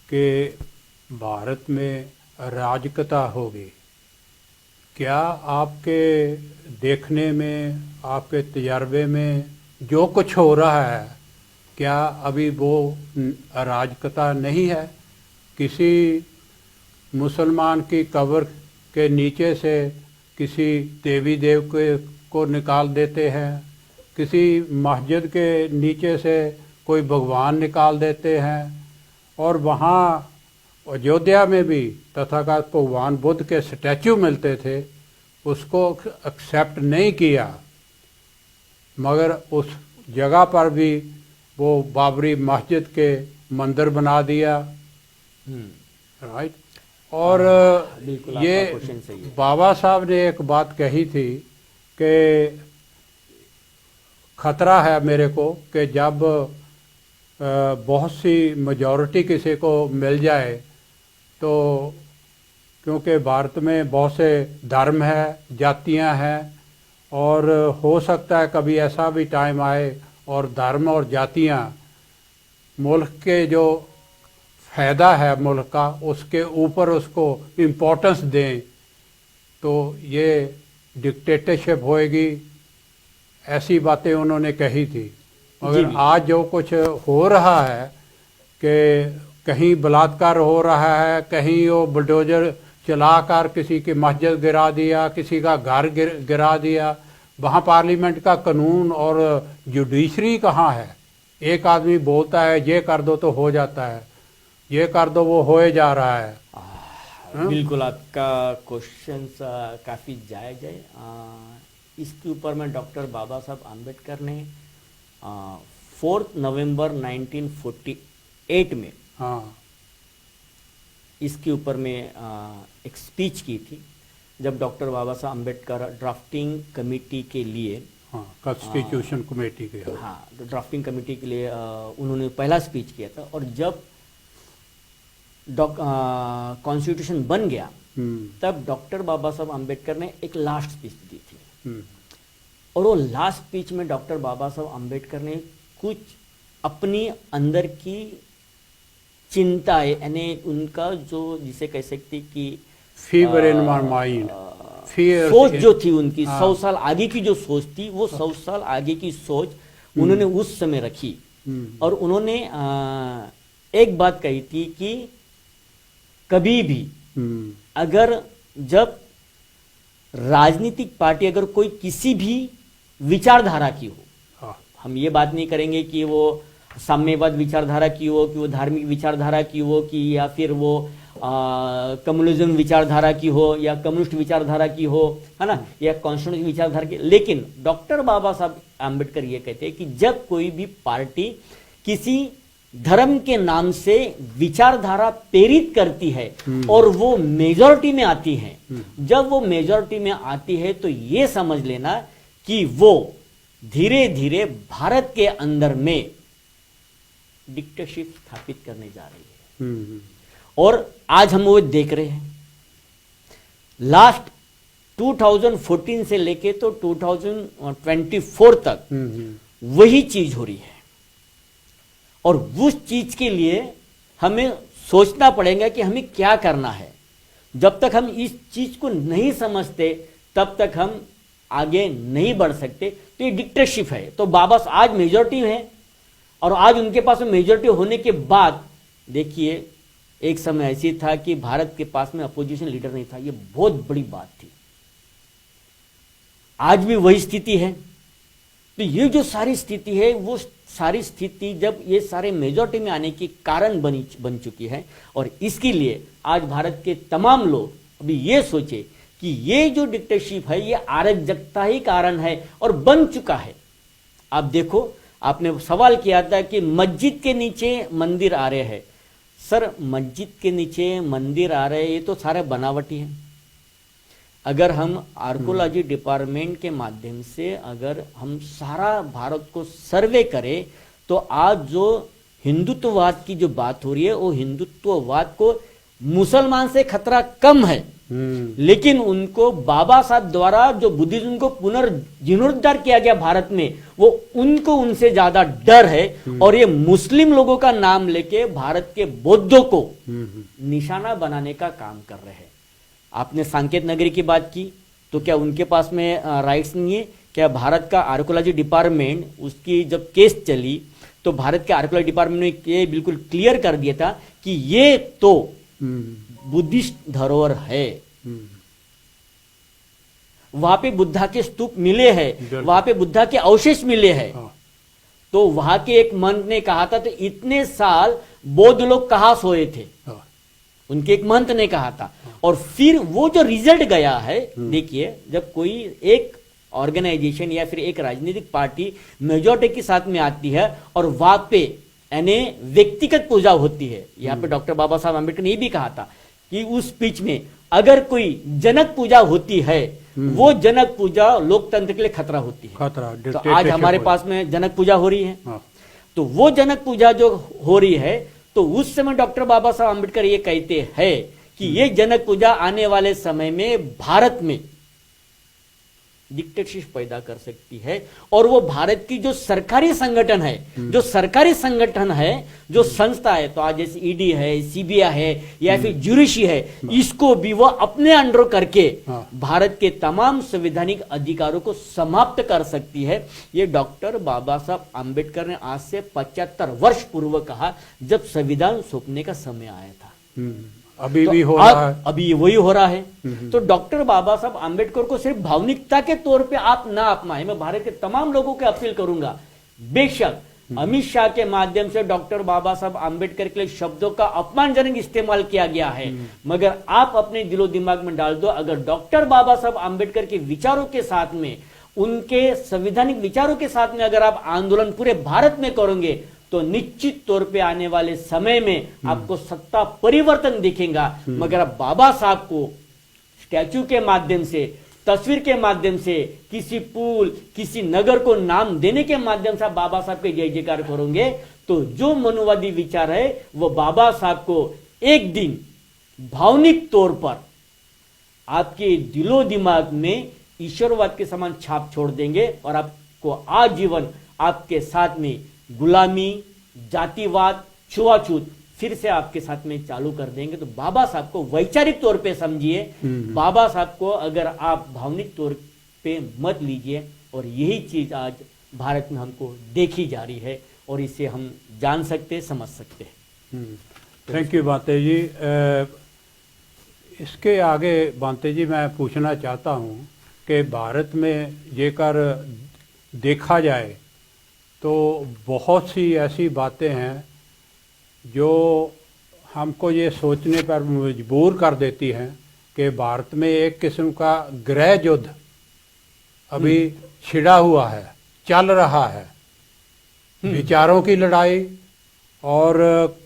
कि भारत में अराजकता होगी, क्या आपके देखने में, आपके तजर्बे में जो कुछ हो रहा है, क्या अभी वो अराजकता नहीं है? किसी मुसलमान की कब्र के नीचे से किसी देवी देव को निकाल देते हैं, किसी मस्जिद के नीचे से कोई भगवान निकाल देते हैं, और वहाँ अयोध्या में भी तथागत भगवान बुद्ध के स्टैचू मिलते थे, उसको एक्सेप्ट नहीं किया, मगर उस जगह पर भी वो बाबरी मस्जिद के मंदिर बना दिया। राइट। और ये बाबा साहब ने एक बात कही थी कि खतरा है मेरे को कि जब बहुत सी मेजॉरिटी किसी को मिल जाए, तो क्योंकि भारत में बहुत से धर्म है, जातियां हैं, और हो सकता है कभी ऐसा भी टाइम आए और धर्म और जातियां मुल्क के जो फ़ायदा है मुल्क का, उसके ऊपर उसको इम्पोर्टेंस दें, तो ये डिक्टेटरशिप होएगी। ऐसी बातें उन्होंने कही थी। मगर आज जो कुछ हो रहा है कि कहीं बलात्कार हो रहा है, कहीं वो बुलडोजर चलाकर किसी की मस्जिद गिरा दिया, किसी का घर गिरा दिया, वहाँ पार्लियामेंट का कानून और जुडिशरी कहाँ है? एक आदमी बोलता है ये कर दो तो हो जाता है, ये कर दो वो होए जा रहा है। बिल्कुल, आपका क्वेश्चन काफ़ी जायज़ है। इसके ऊपर में डॉक्टर बाबा साहब आम्बेडकर ने 4 नवंबर 1948 में इसके ऊपर में एक स्पीच की थी, जब डॉक्टर बाबा साहब आम्बेडकर ड्राफ्टिंग कमेटी के लिए, कॉन्स्टिट्यूशन कमेटी के, ड्राफ्टिंग कमेटी के लिए उन्होंने पहला स्पीच किया था। और जब कॉन्स्टिट्यूशन बन गया तब डॉक्टर बाबा साहब आम्बेडकर ने एक लास्ट स्पीच दी थी। और वो लास्ट स्पीच में डॉक्टर बाबा साहब आम्बेडकर ने कुछ अपनी अंदर की चिंताएं, यानी उनका जो जिसे कह सकते कि फीवर इन माय माइंड, सोच जो थी उनकी, 100 साल आगे की जो सोच थी, वो 100 साल आगे की सोच उन्होंने उस समय रखी। और उन्होंने एक बात कही थी कि कभी भी अगर जब राजनीतिक पार्टी अगर कोई किसी भी विचारधारा की हो, हम ये बात नहीं करेंगे कि वो साम्यवाद विचारधारा की हो, कि वो धार्मिक विचारधारा की हो, कि या फिर वो कम्युनिज्म विचारधारा की हो, या कम्युनिस्ट विचारधारा की हो, है ना, या कॉन्स्टिट्यूशन विचारधारा की। लेकिन डॉक्टर बाबा साहब आम्बेडकर ये कहते हैं कि जब कोई भी पार्टी किसी धर्म के नाम से विचारधारा प्रेरित करती है और वो मेजॉरिटी में आती है, जब वो मेजॉरिटी में आती है तो ये समझ लेना कि वो धीरे धीरे भारत के अंदर में डिक्टेटरशिप स्थापित करने जा रही है। और आज हम वो देख रहे हैं। लास्ट 2014 से लेके तो 2024 तक वही चीज हो रही है। और उस चीज के लिए हमें सोचना पड़ेगा कि हमें क्या करना है। जब तक हम इस चीज को नहीं समझते तब तक हम आगे नहीं बढ़ सकते। तो ये डिक्टेटरशिप है। तो बाबा आज मेजॉरिटी है, और आज उनके पास मेजॉरिटी होने के बाद देखिए, एक समय ऐसी था कि भारत के पास में अपोजिशन लीडर नहीं था। ये बहुत बड़ी बात थी। आज भी वही स्थिति है। तो ये जो सारी स्थिति है, वो सारी स्थिति जब ये सारे मेजॉरिटी में आने के कारण बन चुकी है, और इसके लिए आज भारत के तमाम लोग अभी ये सोचे कि ये जो डिक्टेटरशिप है ये अराजकता ही कारण है और बन चुका है। आप देखो, आपने सवाल किया था कि मस्जिद के नीचे मंदिर आ रहे हैं। सर, मस्जिद के नीचे मंदिर आ रहे हैं, ये तो सारे बनावटी है। अगर हम आर्कोलॉजी डिपार्टमेंट के माध्यम से अगर हम सारा भारत को सर्वे करें, तो आज जो हिंदुत्ववाद की जो बात हो रही है, वो हिंदुत्ववाद को मुसलमान से खतरा कम है, लेकिन उनको बाबा साहब द्वारा जो बुद्धिज्म को पुनर्जीर्णोद्धार किया गया भारत में, वो उनको उनसे ज्यादा डर है। और ये मुस्लिम लोगों का नाम लेके भारत के बौद्धों को निशाना बनाने का काम कर रहे हैं। आपने सांकेत नगरी की बात की, तो क्या उनके पास में राइट्स नहीं है? क्या भारत का आर्कोलॉजी डिपार्टमेंट, उसकी जब केस चली तो भारत के आर्कोलॉजी डिपार्टमेंट ने ये बिल्कुल क्लियर कर दिया था कि ये तो बुद्धिस्ट धरोहर है, वहां पे बुद्धा के स्तूप मिले हैं, वहां पे बुद्धा के अवशेष मिले हैं। तो वहां के एक महंत ने कहा था, तो इतने साल बौद्ध लोग कहां सोए थे, उनके एक महंत ने कहा था। और फिर वो जो रिजल्ट गया है, देखिए, जब कोई एक ऑर्गेनाइजेशन या फिर एक राजनीतिक पार्टी मेजॉरिटी के साथ में आती है और वहां पे यानी व्यक्तिगत पूजा होती है, यहाँ पे डॉक्टर बाबा साहब आम्बेडकर ने ये भी कहा था कि उस बीच में अगर कोई जनक पूजा होती है, वो जनक पूजा लोकतंत्र के लिए खतरा होती है। तो आज हमारे पास में जनक पूजा हो रही है। तो वो जनक पूजा जो हो रही है, तो उस समय डॉक्टर बाबा साहब आम्बेडकर ये कहते हैं कि ये जनक पूजा आने वाले समय में भारत में डिक्टेटरशिप पैदा कर सकती है। और वो भारत की जो सरकारी संगठन है, जो संस्था है, तो आज जैसे ईडी है, सीबीआई है या फिर ज्यूडिशरी है, इसको भी वो अपने अंडर करके भारत के तमाम संवैधानिक अधिकारों को समाप्त कर सकती है। ये डॉक्टर बाबा साहब आम्बेडकर ने आज से 75 वर्ष पूर्व कहा, जब संविधान सौंपने का समय आया था। अभी भी हो रहा है, अभी वही हो रहा है। तो डॉक्टर बाबा साहब आम्बेडकर को सिर्फ भावनिकता के तौर पे आप ना अपनाएं। मैं भारत के तमाम लोगों को अपील करूंगा, बेशक अमित शाह के माध्यम से डॉक्टर बाबा साहब आम्बेडकर के लिए शब्दों का अपमानजनक इस्तेमाल किया गया है, मगर आप अपने दिलो दिमाग में डाल दो, अगर डॉक्टर बाबा साहब आम्बेडकर के विचारों के साथ में, उनके संवैधानिक विचारों के साथ में अगर आप आंदोलन पूरे भारत में करोगे, तो निश्चित तौर पे आने वाले समय में आपको सत्ता परिवर्तन दिखेगा। मगर अब बाबा साहब को स्टैचू के माध्यम से, तस्वीर के माध्यम से, किसी पुल, किसी नगर को नाम देने के माध्यम से आप बाबा साहब के जय जयकार करोगे, तो जो मनुवादी विचार है वो बाबा साहब को एक दिन भावनिक तौर पर आपके दिलो दिमाग में ईश्वरवाद के समान छाप छोड़ देंगे, और आपको आजीवन आपके साथ में गुलामी, जातिवाद, छुआछूत फिर से आपके साथ में चालू कर देंगे। तो बाबा साहब को वैचारिक तौर पे समझिए, बाबा साहब को अगर आप भावनिक तौर पे मत लीजिए। और यही चीज आज भारत में हमको देखी जा रही है, और इसे हम जान सकते, समझ सकते हैं। थैंक यू बांते जी। इसके आगे बांते जी मैं पूछना चाहता हूँ कि भारत में जेकर देखा जाए तो बहुत सी ऐसी बातें हैं जो हमको ये सोचने पर मजबूर कर देती हैं कि भारत में एक किस्म का गृह युद्ध अभी छिड़ा हुआ है, चल रहा है। विचारों की लड़ाई और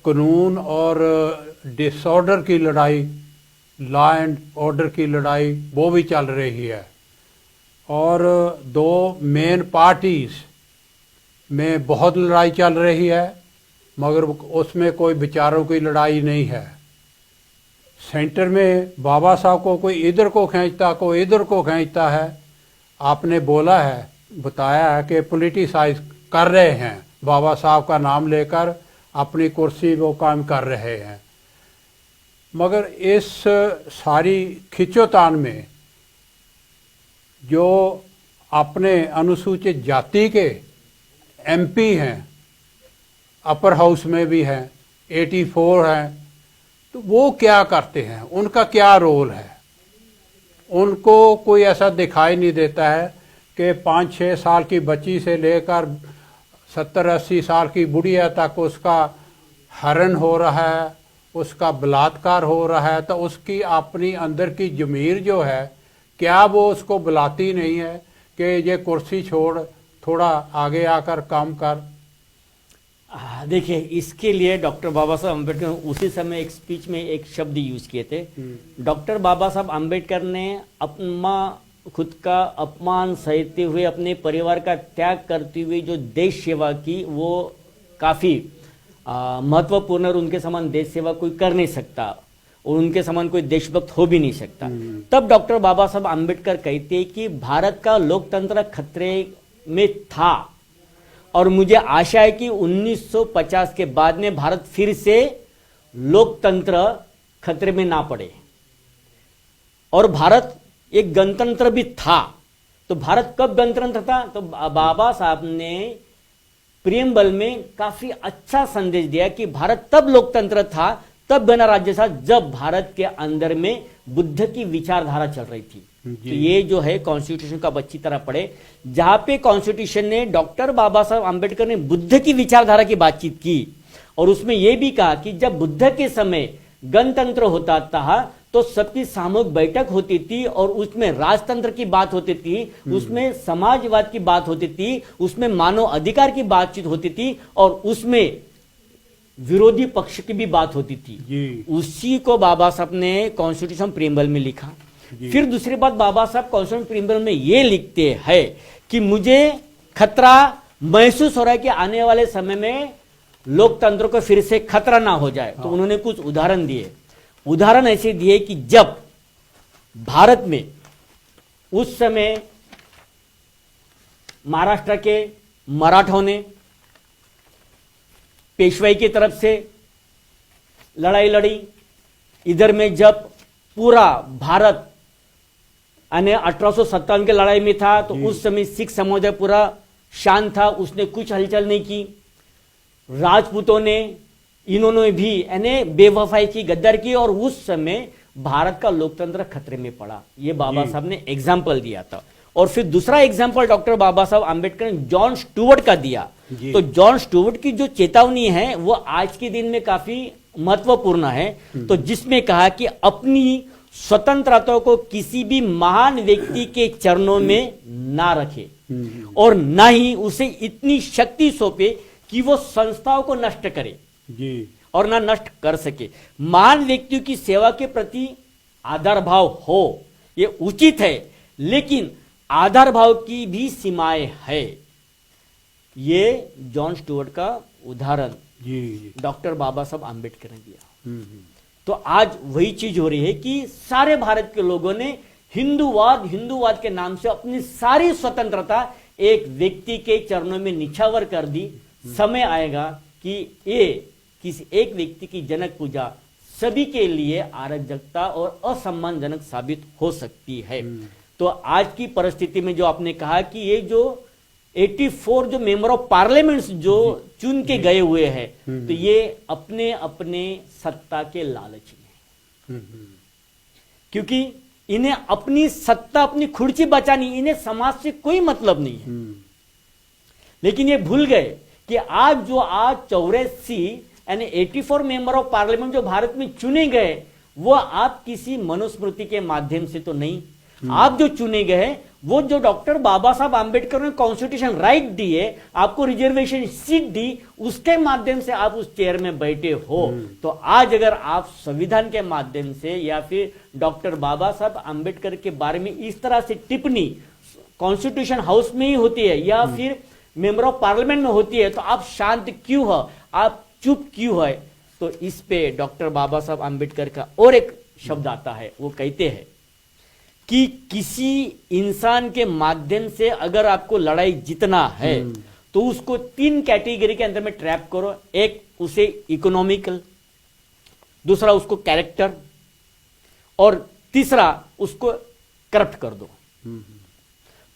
कानून और डिसऑर्डर की लड़ाई, लॉ एंड ऑर्डर की लड़ाई, वो भी चल रही है। और दो मेन पार्टीज में बहुत लड़ाई चल रही है, मगर उसमें कोई विचारों की लड़ाई नहीं है। सेंटर में बाबा साहब को कोई इधर को खींचता, कोई इधर को खींचता है। आपने बोला है, बताया है कि पॉलिटिसाइज कर रहे हैं, बाबा साहब का नाम लेकर अपनी कुर्सी वो काम कर रहे हैं। मगर इस सारी खिंचोतान में जो अपने अनुसूचित जाति के एमपी हैं, अपर हाउस में भी हैं, 84 हैं, तो वो क्या करते हैं, उनका क्या रोल है? उनको कोई ऐसा दिखाई नहीं देता है कि 5-6 साल की बच्ची से लेकर 70-80 साल की बुढ़िया तक उसका हरण हो रहा है, उसका बलात्कार हो रहा है, तो उसकी अपनी अंदर की ज़मीर जो है, क्या वो उसको बुलाती नहीं है कि ये कुर्सी छोड़ थोड़ा आगे आकर काम कर? देखिए, इसके लिए डॉक्टर बाबा साहब अम्बेडकर उसी समय एक स्पीच में एक शब्द यूज किए थे। डॉक्टर बाबा साहब अम्बेडकर ने अपना खुद का अपमान सहते हुए, अपने परिवार का त्याग करते हुए जो देश सेवा की, वो काफ़ी महत्वपूर्ण, और उनके समान देश सेवा कोई कर नहीं सकता और उनके समान कोई देशभक्त हो भी नहीं सकता। तब डॉक्टर बाबा साहब अम्बेडकर कहते हैं कि भारत का लोकतंत्र खतरे में था और मुझे आशा है कि 1950 के बाद में भारत फिर से लोकतंत्र खतरे में ना पड़े। और भारत एक गणतंत्र भी था। तो भारत कब गणतंत्र था? तो बाबा साहब ने प्रियम्बल में काफी अच्छा संदेश दिया कि भारत तब लोकतंत्र था, तब गणराज्य था, जब भारत के अंदर में बुद्ध की विचारधारा चल रही थी। तो ये जो है कॉन्स्टिट्यूशन का अच्छी तरह पढ़े, जहां पे कॉन्स्टिट्यूशन ने डॉक्टर बाबा साहब अम्बेडकर ने बुद्ध की विचारधारा की बातचीत की और उसमें यह भी कहा कि जब बुद्ध के समय गणतंत्र होता था तो सबकी सामूहिक बैठक होती थी और उसमें राजतंत्र की बात होती थी, उसमें समाजवाद की बात होती थी, उसमें मानव अधिकार की बातचीत होती थी और उसमें विरोधी पक्ष की भी बात होती थी। उसी को बाबा साहब ने कॉन्स्टिट्यूशन प्रीएम्बल में लिखा। फिर दूसरी बात, बाबा साहब कॉन्स्टिट्यूशन प्रीएम्बल में ये लिखते हैं कि मुझे खतरा महसूस हो रहा है कि आने वाले समय में लोकतंत्र को फिर से खतरा ना हो जाए। तो उन्होंने कुछ उदाहरण दिए। उदाहरण ऐसे दिए कि जब भारत में उस समय महाराष्ट्र के मराठों ने पेशवाई की तरफ से लड़ाई लड़ी, इधर में जब पूरा भारत 1857 के लड़ाई में था तो उस समय सिख समुदाय पूरा शांत था, उसने कुछ हलचल नहीं की। राजपूतों ने, इन्होंने भी यानी बेवफाई की, गद्दार की और उस समय भारत का लोकतंत्र खतरे में पड़ा। ये बाबा साहब ने एग्जाम्पल दिया था। और फिर दूसरा एग्जाम्पल डॉक्टर बाबा साहब आम्बेडकर ने जॉन स्टुअर्ट का दिया। तो जॉन स्टुअर्ट की जो चेतावनी है वो आज के दिन में काफी महत्वपूर्ण है। तो जिसमें कहा कि अपनी स्वतंत्रता को किसी भी महान व्यक्ति के चरणों में ना रखे और ना ही उसे इतनी शक्ति सौंपे कि वो संस्थाओं को नष्ट करे और ना नष्ट कर सके। महान व्यक्तियों की सेवा के प्रति आदर भाव हो, ये उचित है, लेकिन आदर भाव की भी सीमाएं है। ये जॉन स्टुअर्ट का उदाहरण डॉक्टर बाबा साहब आम्बेडकर ने दिया। तो आज वही चीज हो रही है कि सारे भारत के लोगों ने हिंदूवाद के नाम से अपनी सारी स्वतंत्रता एक व्यक्ति के चरणों में निछावर कर दी। समय आएगा कि ये किसी एक व्यक्ति की जनक पूजा सभी के लिए अराजकता और असम्मानजनक साबित हो सकती है। तो आज की परिस्थिति में जो आपने कहा कि ये जो 84 जो मेंबर ऑफ पार्लियामेंट जो चुन के गए हुए हैं, तो ये अपने अपने सत्ता के लालच में, क्योंकि इन्हें अपनी सत्ता, अपनी खुर्ची बचानी, इन्हें समाज से कोई मतलब नहीं है। लेकिन ये भूल गए कि आज 84 यानी 84 मेंबर ऑफ पार्लियामेंट जो भारत में चुने गए, वो आप किसी मनुस्मृति के माध्यम से तो नहीं, आप जो चुने गए वो जो डॉक्टर बाबा साहब आम्बेडकर ने कॉन्स्टिट्यूशन राइट दिए, आपको रिजर्वेशन सीट दी, उसके माध्यम से आप उस चेयर में बैठे हो। तो आज अगर आप संविधान के माध्यम से या फिर डॉक्टर बाबा साहब आम्बेडकर के बारे में इस तरह से टिप्पणी कॉन्स्टिट्यूशन हाउस में ही होती है या फिर मेंबर ऑफ पार्लियामेंट में होती है, तो आप शांत क्यों हो, आप चुप क्यों है? तो इस पे डॉक्टर बाबा साहब आम्बेडकर का और एक शब्द आता है, वो कहते हैं कि किसी इंसान के माध्यम से अगर आपको लड़ाई जीतना है तो उसको 3 कैटेगरी के अंदर में ट्रैप करो। एक उसे इकोनॉमिकल, दूसरा उसको कैरेक्टर और तीसरा उसको करप्ट कर दो।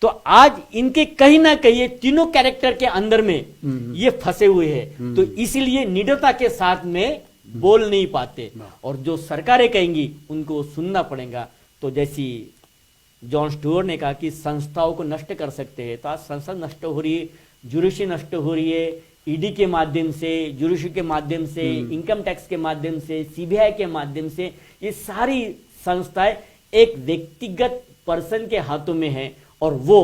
तो आज इनके कहीं ना कहीं ये तीनों कैरेक्टर के अंदर में ये फंसे हुए हैं, तो इसलिए निडरता के साथ में बोल नहीं पाते और जो सरकारें कहेंगी उनको सुनना पड़ेगा। तो जैसी जॉन स्टुअर्ट ने कहा कि संस्थाओं को नष्ट कर सकते हैं, तो आज संस्था नष्ट हो रही है, जुडिशरी नष्ट हो रही है, ईडी के माध्यम से, जुडिशरी के माध्यम से, इनकम टैक्स के माध्यम से, सीबीआई के माध्यम से। ये सारी संस्थाएं एक व्यक्तिगत पर्सन के हाथों में है और वो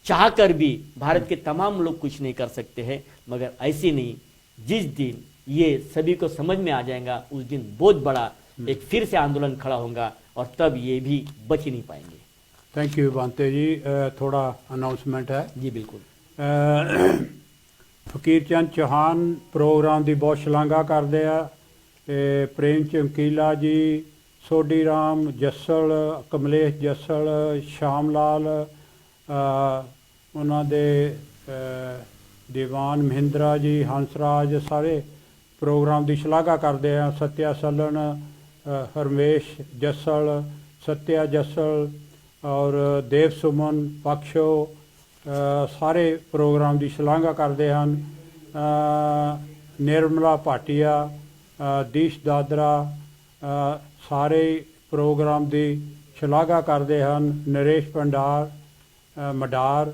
चाहकर भी भारत के तमाम लोग कुछ नहीं कर सकते हैं। मगर ऐसी नहीं, जिस दिन ये सभी को समझ में आ जाएगा उस दिन बहुत बड़ा एक फिर से आंदोलन खड़ा होगा और तब ये भी बच ही नहीं पाएंगे। थैंक यू बांते जी। थोड़ा अनाउंसमेंट है जी बिल्कुल। फकीर चंद चौहान प्रोग्राम की बहुत शलाघा करते हैं। प्रेम चमकीला जी, सोडी राम जस्सड़, कमलेश जस्सड़, श्याम लाल, उन्होंने दीवान महिंद्रा जी, हंसराज, सारे प्रोग्राम की शलाघा करते हैं। सत्या सलन, हरमेश जस्सड़, सत्या जस्सड़ और देव सुमन पक्षो सारे प्रोग्राम की शलाघा करते हैं। निर्मला भाटिया, दीश दादरा सारे प्रोग्राम की शलाघा करते हैं। नरेश मडार,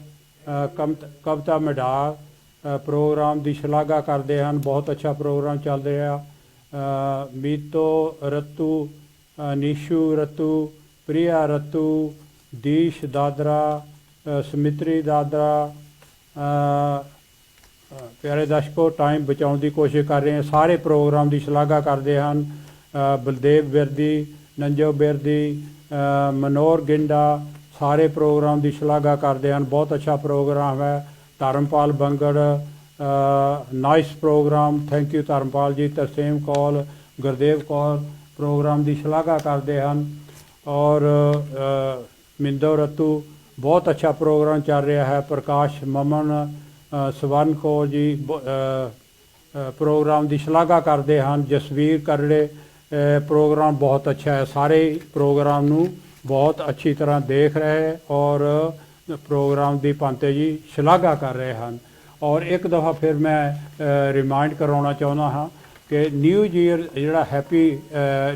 कविता मडार प्रोग्राम की शलाघा करते हैं। बहुत अच्छा प्रोग्राम चल रहा। मीतो रतू, निशु रतू, प्रिया रतू, दीश दादरा, ਸਮਿਤਰੀ ਦਾਦਰਾ। ਪਿਆਰੇ ਦਰਸ਼ਕੋ, ਟਾਈਮ ਬਚਾਉਣ ਦੀ ਕੋਸ਼ਿਸ਼ ਕਰ ਰਹੇ ਹਾਂ। ਸਾਰੇ ਪ੍ਰੋਗਰਾਮ ਦੀ ਸ਼ਲਾਘਾ ਕਰਦੇ ਹਨ। ਬਲਦੇਵ ਬਿਰਦੀ, ਨੰਜੋ ਬਿਰਦੀ, ਮਨੋਹਰ ਗਿੰਡਾ ਸਾਰੇ ਪ੍ਰੋਗਰਾਮ ਦੀ ਸ਼ਲਾਘਾ ਕਰਦੇ ਹਨ। ਬਹੁਤ ਅੱਛਾ ਪ੍ਰੋਗਰਾਮ ਹੈ। Dharampal Bangar, nice program, thank you Dharampal ji. Tarsem Kaul, Gurdev Kaur program ਦੀ ਸ਼ਲਾਘਾ ਕਰਦੇ ਹਨ। ਔਰ ਮਿੰਦੋ ਰਤੂ बहुत अच्छा प्रोग्राम चल रहा है। प्रकाश ममन, स्वर्ण कौर जी प्रोग्राम की शलाघा करते हैं। जसवीर करड़े प्रोग्राम बहुत अच्छा है। सारे प्रोग्राम नू बहुत अच्छी तरह देख रहे और प्रोग्राम की पांते जी शलाघा कर रहे हैं। और एक दफ़ा फिर मैं रिमाइंड कराना चाहता हाँ कि न्यू ईयर जिहड़ा हैप्पी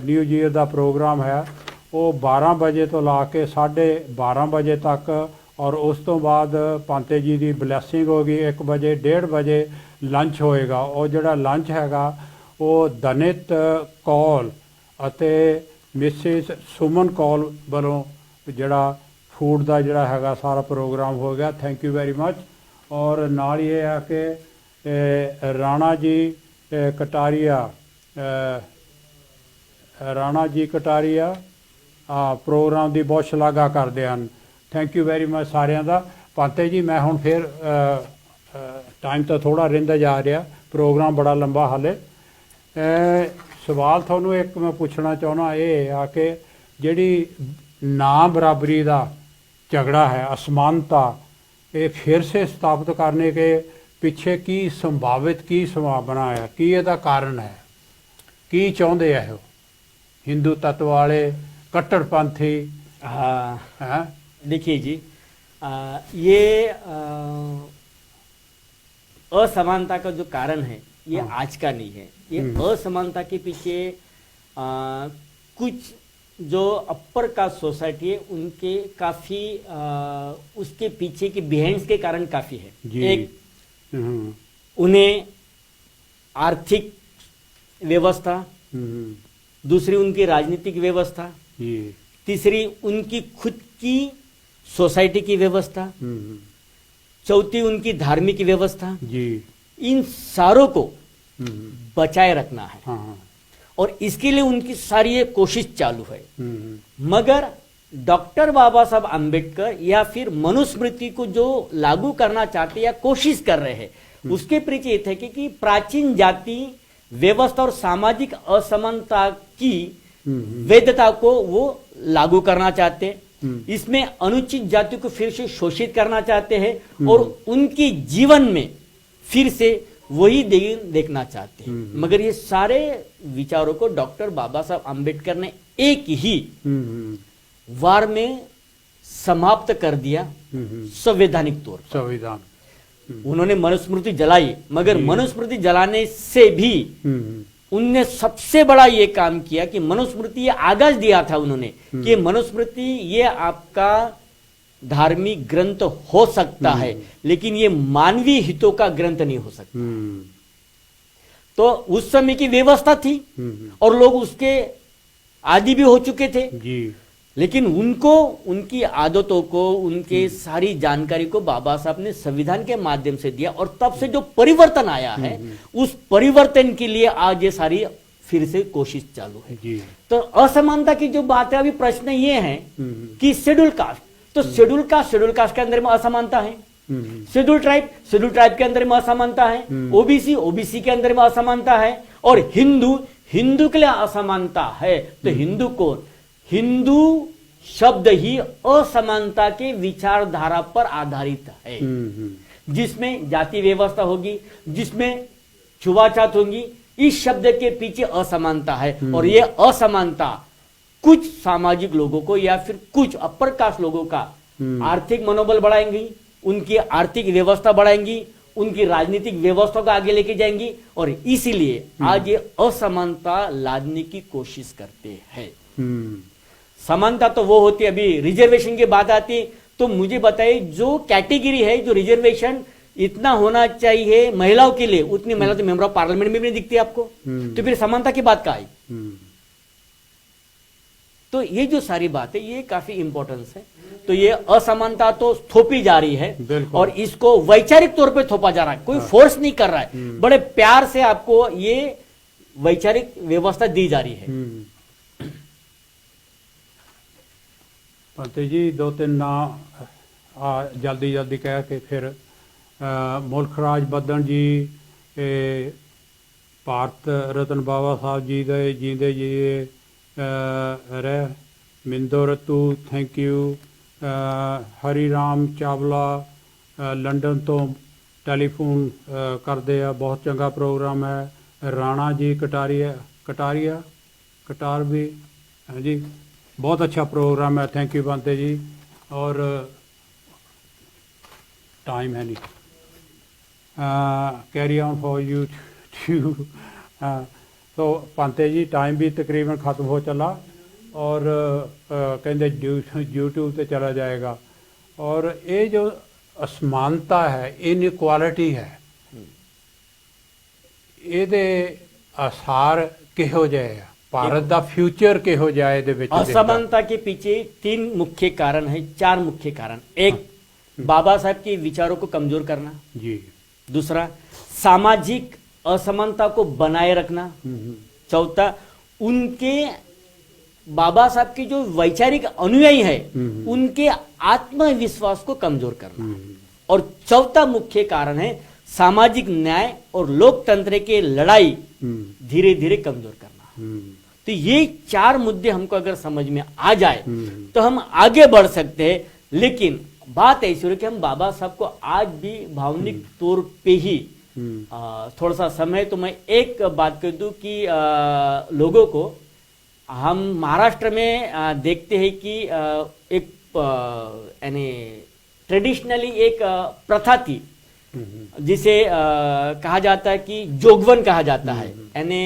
न्यू ईयर का प्रोग्राम है वो 12 बजे तो ला के 12:30 बजे तक और उस तो बाद पांते जी की ब्लैसिंग होगी। 1 बजे 1:30 बजे लंच होएगा। और जोड़ा लंच हैगा वो दनित कौल अते मिसिस सुमन कौल वालों जोड़ा फूड का जोड़ा हैगा सारा प्रोग्राम हो गया। Thank you very much. और नाल ये है कि राणा जी कटारिया, राणा जी कटारिया प्रोग्राम की बहुत शलाघा करते हैं। थैंक यू वेरी मच सारिਆਂ ਦਾ। पांते जी मैं हुण फिर टाइम तो थोड़ा रहिंदा जा रहा, प्रोग्राम बड़ा लंबा हाले। सवाल थानू एक मैं पूछना चाहना ये आ कि जिहड़ी ना बराबरी का झगड़ा है, असमानता, ये फिर से स्थापित करने के पिछे की संभावना है, की इहदा कारण है, की चाहुंदे है वो हिंदू तत्व वाले, कट्टरपंथी? हाँ, देखिए जी, ये असमानता का जो कारण है ये आज का नहीं है। ये असमानता के पीछे कुछ जो अपर कास्ट सोसाइटी है उनके काफ़ी उसके पीछे के बिहाइंड्स के कारण काफ़ी है। एक उन्हें आर्थिक व्यवस्था, दूसरी उनकी राजनीतिक व्यवस्था, तीसरी उनकी खुद की सोसाइटी की व्यवस्था, चौथी उनकी धार्मिक व्यवस्था। इन सारों को बचाए रखना है। और इसके लिए उनकी सारी ये कोशिश चालू है। मगर डॉक्टर बाबा साहब आम्बेडकर या फिर मनुस्मृति को जो लागू करना चाहते या कोशिश कर रहे हैं उसके पीछे ये थे कि प्राचीन जाति व्यवस्था और सामाजिक असमानता की वैधता को वो लागू करना चाहते हैं। इसमें अनुचित जाति को फिर से शोषित करना चाहते हैं और उनकी जीवन में फिर से वही देखना चाहते हैं। मगर ये सारे विचारों को डॉक्टर बाबा साहब आम्बेडकर ने एक ही वार में समाप्त कर दिया, संवैधानिक तौर पर। संविधान उन्होंने मनुस्मृति जलाई, मगर मनुस्मृति जलाने से भी उनने सबसे बड़ा ये काम किया कि मनुस्मृति, ये आगाज दिया था उन्होंने कि मनुस्मृति ये आपका धार्मिक ग्रंथ हो सकता है, लेकिन ये मानवीय हितों का ग्रंथ नहीं हो सकता। तो उस समय की व्यवस्था थी और लोग उसके आदी भी हो चुके थे जी। लेकिन उनको, उनकी आदतों को, उनके सारी जानकारी को बाबा साहब ने संविधान के माध्यम से दिया और तब से जो परिवर्तन आया है उस परिवर्तन के लिए आज ये सारी फिर से कोशिश चालू है जी। तो असमानता की जो बात है, अभी प्रश्न ये है कि शेड्यूल कास्ट, तो शेड्यूल कास्ट के अंदर में असमानता है, शेड्यूल ट्राइब के अंदर में असमानता है, ओबीसी के अंदर में असमानता है, और हिंदू के लिए असमानता है। तो हिंदू कौन? हिंदू शब्द ही असमानता के विचारधारा पर आधारित है, जिसमें जाति व्यवस्था होगी, जिसमें छुआछूत होगी, इस शब्द के पीछे असमानता है। और ये असमानता कुछ सामाजिक लोगों को या फिर कुछ अपर कास्ट लोगों का आर्थिक मनोबल बढ़ाएंगी, उनकी आर्थिक व्यवस्था बढ़ाएंगी, उनकी राजनीतिक व्यवस्था को आगे लेके जाएंगी, और इसीलिए आज ये असमानता लादने की कोशिश करते हैं। समानता तो वो होती है, अभी रिजर्वेशन की बात आती, तो मुझे बताइए जो कैटेगरी है, जो रिजर्वेशन इतना होना चाहिए महिलाओं के लिए, उतनी महिला तो मेंबर ऑफ पार्लियामेंट में भी नहीं दिखती आपको, तो फिर समानता की बात कहाँ आई? तो ये जो सारी बात है ये काफी इंपॉर्टेंस है। तो ये असमानता तो थोपी जा रही है और इसको वैचारिक तौर पे थोपा जा रहा है, कोई फोर्स नहीं कर रहा है, बड़े प्यार से आपको ये वैचारिक व्यवस्था दी जा रही है। पंडित जी दो तीन नाम जल्दी कह के फिर मुल्ख राज बदन जी, ਭਾਰਤ ਰਤਨ ਬਾਬਾ ਸਾਹਿਬ ਜੀ ਦੇ ਜੀਂਦੇ ਜੀ ਰਹਿ, ਮਿੰਦੋ ਰਤੂ thank you, Hari Ram Chawla London ਤੋਂ ਟੈਲੀਫੋਨ ਕਰਦੇ ਆ, ਬਹੁਤ ਚੰਗਾ ਪ੍ਰੋਗਰਾਮ ਹੈ। ਰਾਣਾ ਜੀ कटार भी, हाँ जी, बहुत अच्छा प्रोग्राम है, थैंक यू बनते जी। और टाइम है नहीं, carry on for you too. तो पांते जी टाइम भी तकरीबन ख़त्म हो चला और कहते यूट्यूब पे चला जाएगा। और ये जो असमानता है, इनइक्वालिटी है, ਇਹਦੇ आसार किहो जाए, भारत का फ्यूचर किहो जाए दे विच? असमानता के पीछे तीन मुख्य कारण है, चार मुख्य कारण। एक, बाबा साहब के विचारों को कमजोर करना जी। दूसरा, सामाजिक असमानता को बनाए रखना। चौथा, उनके बाबा साहब के जो वैचारिक अनुयायी है उनके आत्मविश्वास को कमजोर करना। और चौथा मुख्य कारण है सामाजिक न्याय और लोकतंत्र के लड़ाई धीरे धीरे कमजोर करना। तो ये चार मुद्दे हमको अगर समझ में आ जाए तो हम आगे बढ़ सकते हैं। लेकिन बात ऐसी है कि हम बाबा साहब को आज भी भावनिक तौर पे ही थोड़ा सा समय, तो मैं एक बात कह दूं कि लोगों को हम महाराष्ट्र में देखते हैं कि एक यानी ट्रेडिशनली एक प्रथा थी जिसे कहा जाता है कि जोगवन कहा जाता है, यानी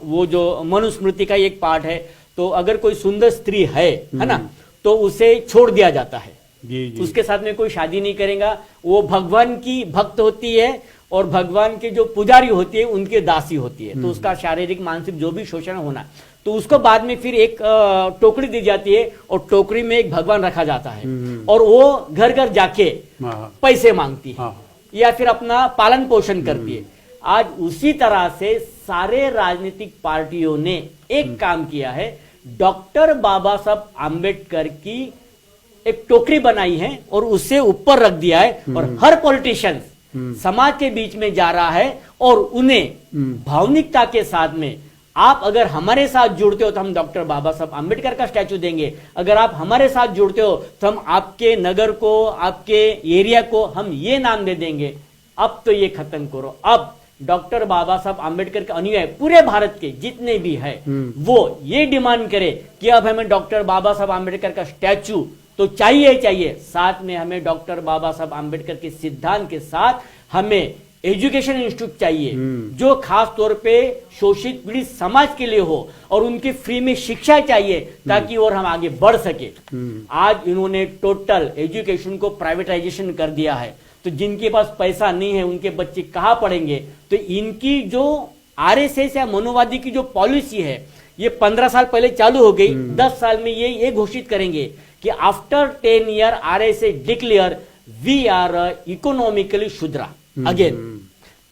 वो जो मनुस्मृति का एक पार्ट है। तो अगर कोई सुंदर स्त्री है ना, तो उसे छोड़ दिया जाता है, जी। उसके साथ में कोई शादी नहीं करेगा, वो भगवान की भक्त होती है और भगवान के जो पुजारी होती है उनके दासी होती है। तो उसका शारीरिक मानसिक जो भी शोषण होना, तो उसको बाद में फिर एक टोकरी दी जाती है और टोकरी में एक भगवान रखा जाता है और वो घर घर जाके पैसे मांगती है या फिर अपना पालन पोषण करती है। आज उसी तरह से सारे राजनीतिक पार्टियों ने एक काम किया है, डॉक्टर बाबा साहब आम्बेडकर की एक टोकरी बनाई है और उससे ऊपर रख दिया है और हर पॉलिटिशियन समाज के बीच में जा रहा है और उन्हें भावनिकता के साथ में, आप अगर हमारे साथ जुड़ते हो तो हम डॉक्टर बाबा साहब आम्बेडकर का स्टैचू देंगे, अगर आप हमारे साथ जुड़ते हो तो हम आपके नगर को, आपके एरिया को हम ये नाम दे देंगे। अब तो ये खत्म करो। अब डॉक्टर बाबा साहब आम्बेडकर के अनुयायी पूरे भारत के जितने भी है वो ये डिमांड करे कि अब हमें डॉक्टर बाबा साहब आम्बेडकर का स्टैचू तो चाहिए, साथ में हमें डॉक्टर बाबा साहब आम्बेडकर के सिद्धांत के साथ हमें एजुकेशन इंस्टीट्यूट चाहिए जो खास तौर पे शोषित पीड़ित समाज के लिए हो, और उनके फ्री में शिक्षा चाहिए ताकि और हम आगे बढ़ सके। आज इन्होंने टोटल एजुकेशन को प्राइवेटाइजेशन कर दिया है, तो जिनके पास पैसा नहीं है उनके बच्चे कहाँ पढ़ेंगे। तो इनकी जो आरएसएस या मनोवादी की जो पॉलिसी है ये 15 साल पहले चालू हो गई। 10 साल में ये घोषित करेंगे कि after 10 year RSS declare we are economically Shudra again.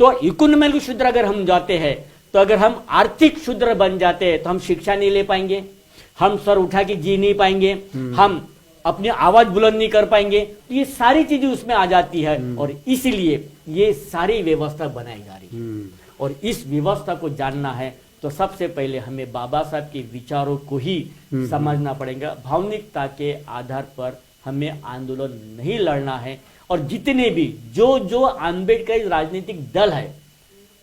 तो इकोनॉमिकली शुद्र अगर हम जाते हैं, तो अगर हम आर्थिक शुद्र बन जाते हैं तो हम शिक्षा नहीं ले पाएंगे, हम सर उठा के जी नहीं पाएंगे, हम अपनी आवाज बुलंद नहीं कर पाएंगे। तो ये सारी चीजें उसमें आ जाती है, और इसलिए ये सारी व्यवस्था बनाई जा रही है। और इस व्यवस्था को जानना है तो सबसे पहले हमें बाबा साहब के विचारों को ही समझना पड़ेगा। भावनिकता के आधार पर हमें आंदोलन नहीं लड़ना है। और जितने भी जो आम्बेडकर राजनीतिक दल है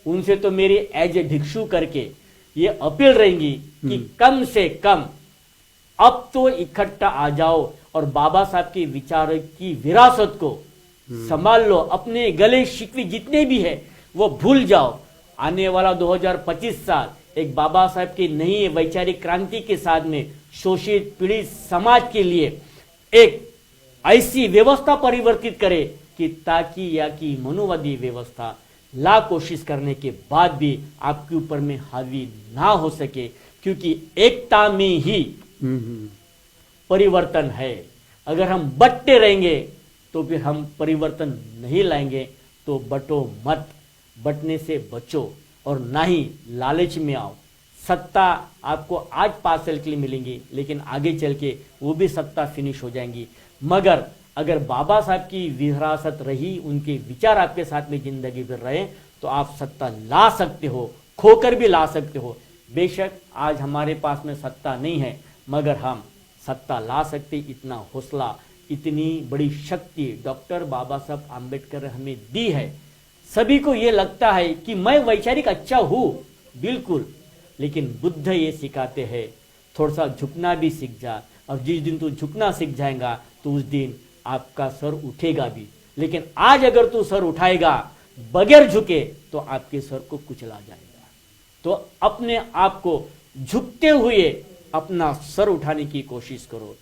उनसे तो मेरी एज ए भिक्षु करके ये अपील रहेगी कि कम से कम अब तो इकट्ठा आ जाओ और बाबा साहब के विचारों की विरासत को संभाल लो। अपने गले शिकवे जितने भी है वो भूल जाओ। आने वाला 2025 साल एक बाबा साहब की नई वैचारिक क्रांति के साथ में शोषित पीड़ित समाज के लिए एक ऐसी व्यवस्था परिवर्तित करे कि ताकि या कि मनोवादी व्यवस्था ला कोशिश करने के बाद भी आपके ऊपर में हावी ना हो सके, क्योंकि एकता में ही परिवर्तन है। अगर हम बंटते रहेंगे तो फिर हम परिवर्तन नहीं लाएंगे। तो बटो मत, बंटने से बचो और ना ही लालच में आओ। सत्ता आपको आज 5 साल के लिए मिलेंगी, लेकिन आगे चल के वो भी सत्ता फिनिश हो जाएंगी। मगर अगर बाबा साहब की विरासत रही, उनके विचार आपके साथ में जिंदगी भर रहे, तो आप सत्ता ला सकते हो, खोकर भी ला सकते हो। बेशक आज हमारे पास में सत्ता नहीं है, मगर हम सत्ता ला सकते। इतना हौसला, इतनी बड़ी शक्ति डॉक्टर बाबा साहब आम्बेडकर हमें दी है। सभी को ये लगता है कि मैं वैचारिक अच्छा हूं, बिल्कुल, लेकिन बुद्ध ये सिखाते हैं थोड़ा सा झुकना भी सीख जा। और जिस दिन तू झुकना सीख जाएगा तो उस दिन आपका सर उठेगा भी। लेकिन आज अगर तू सर उठाएगा बगैर झुके तो आपके सर को कुचला जाएगा। तो अपने आप को झुकते हुए अपना सर उठाने की कोशिश करो।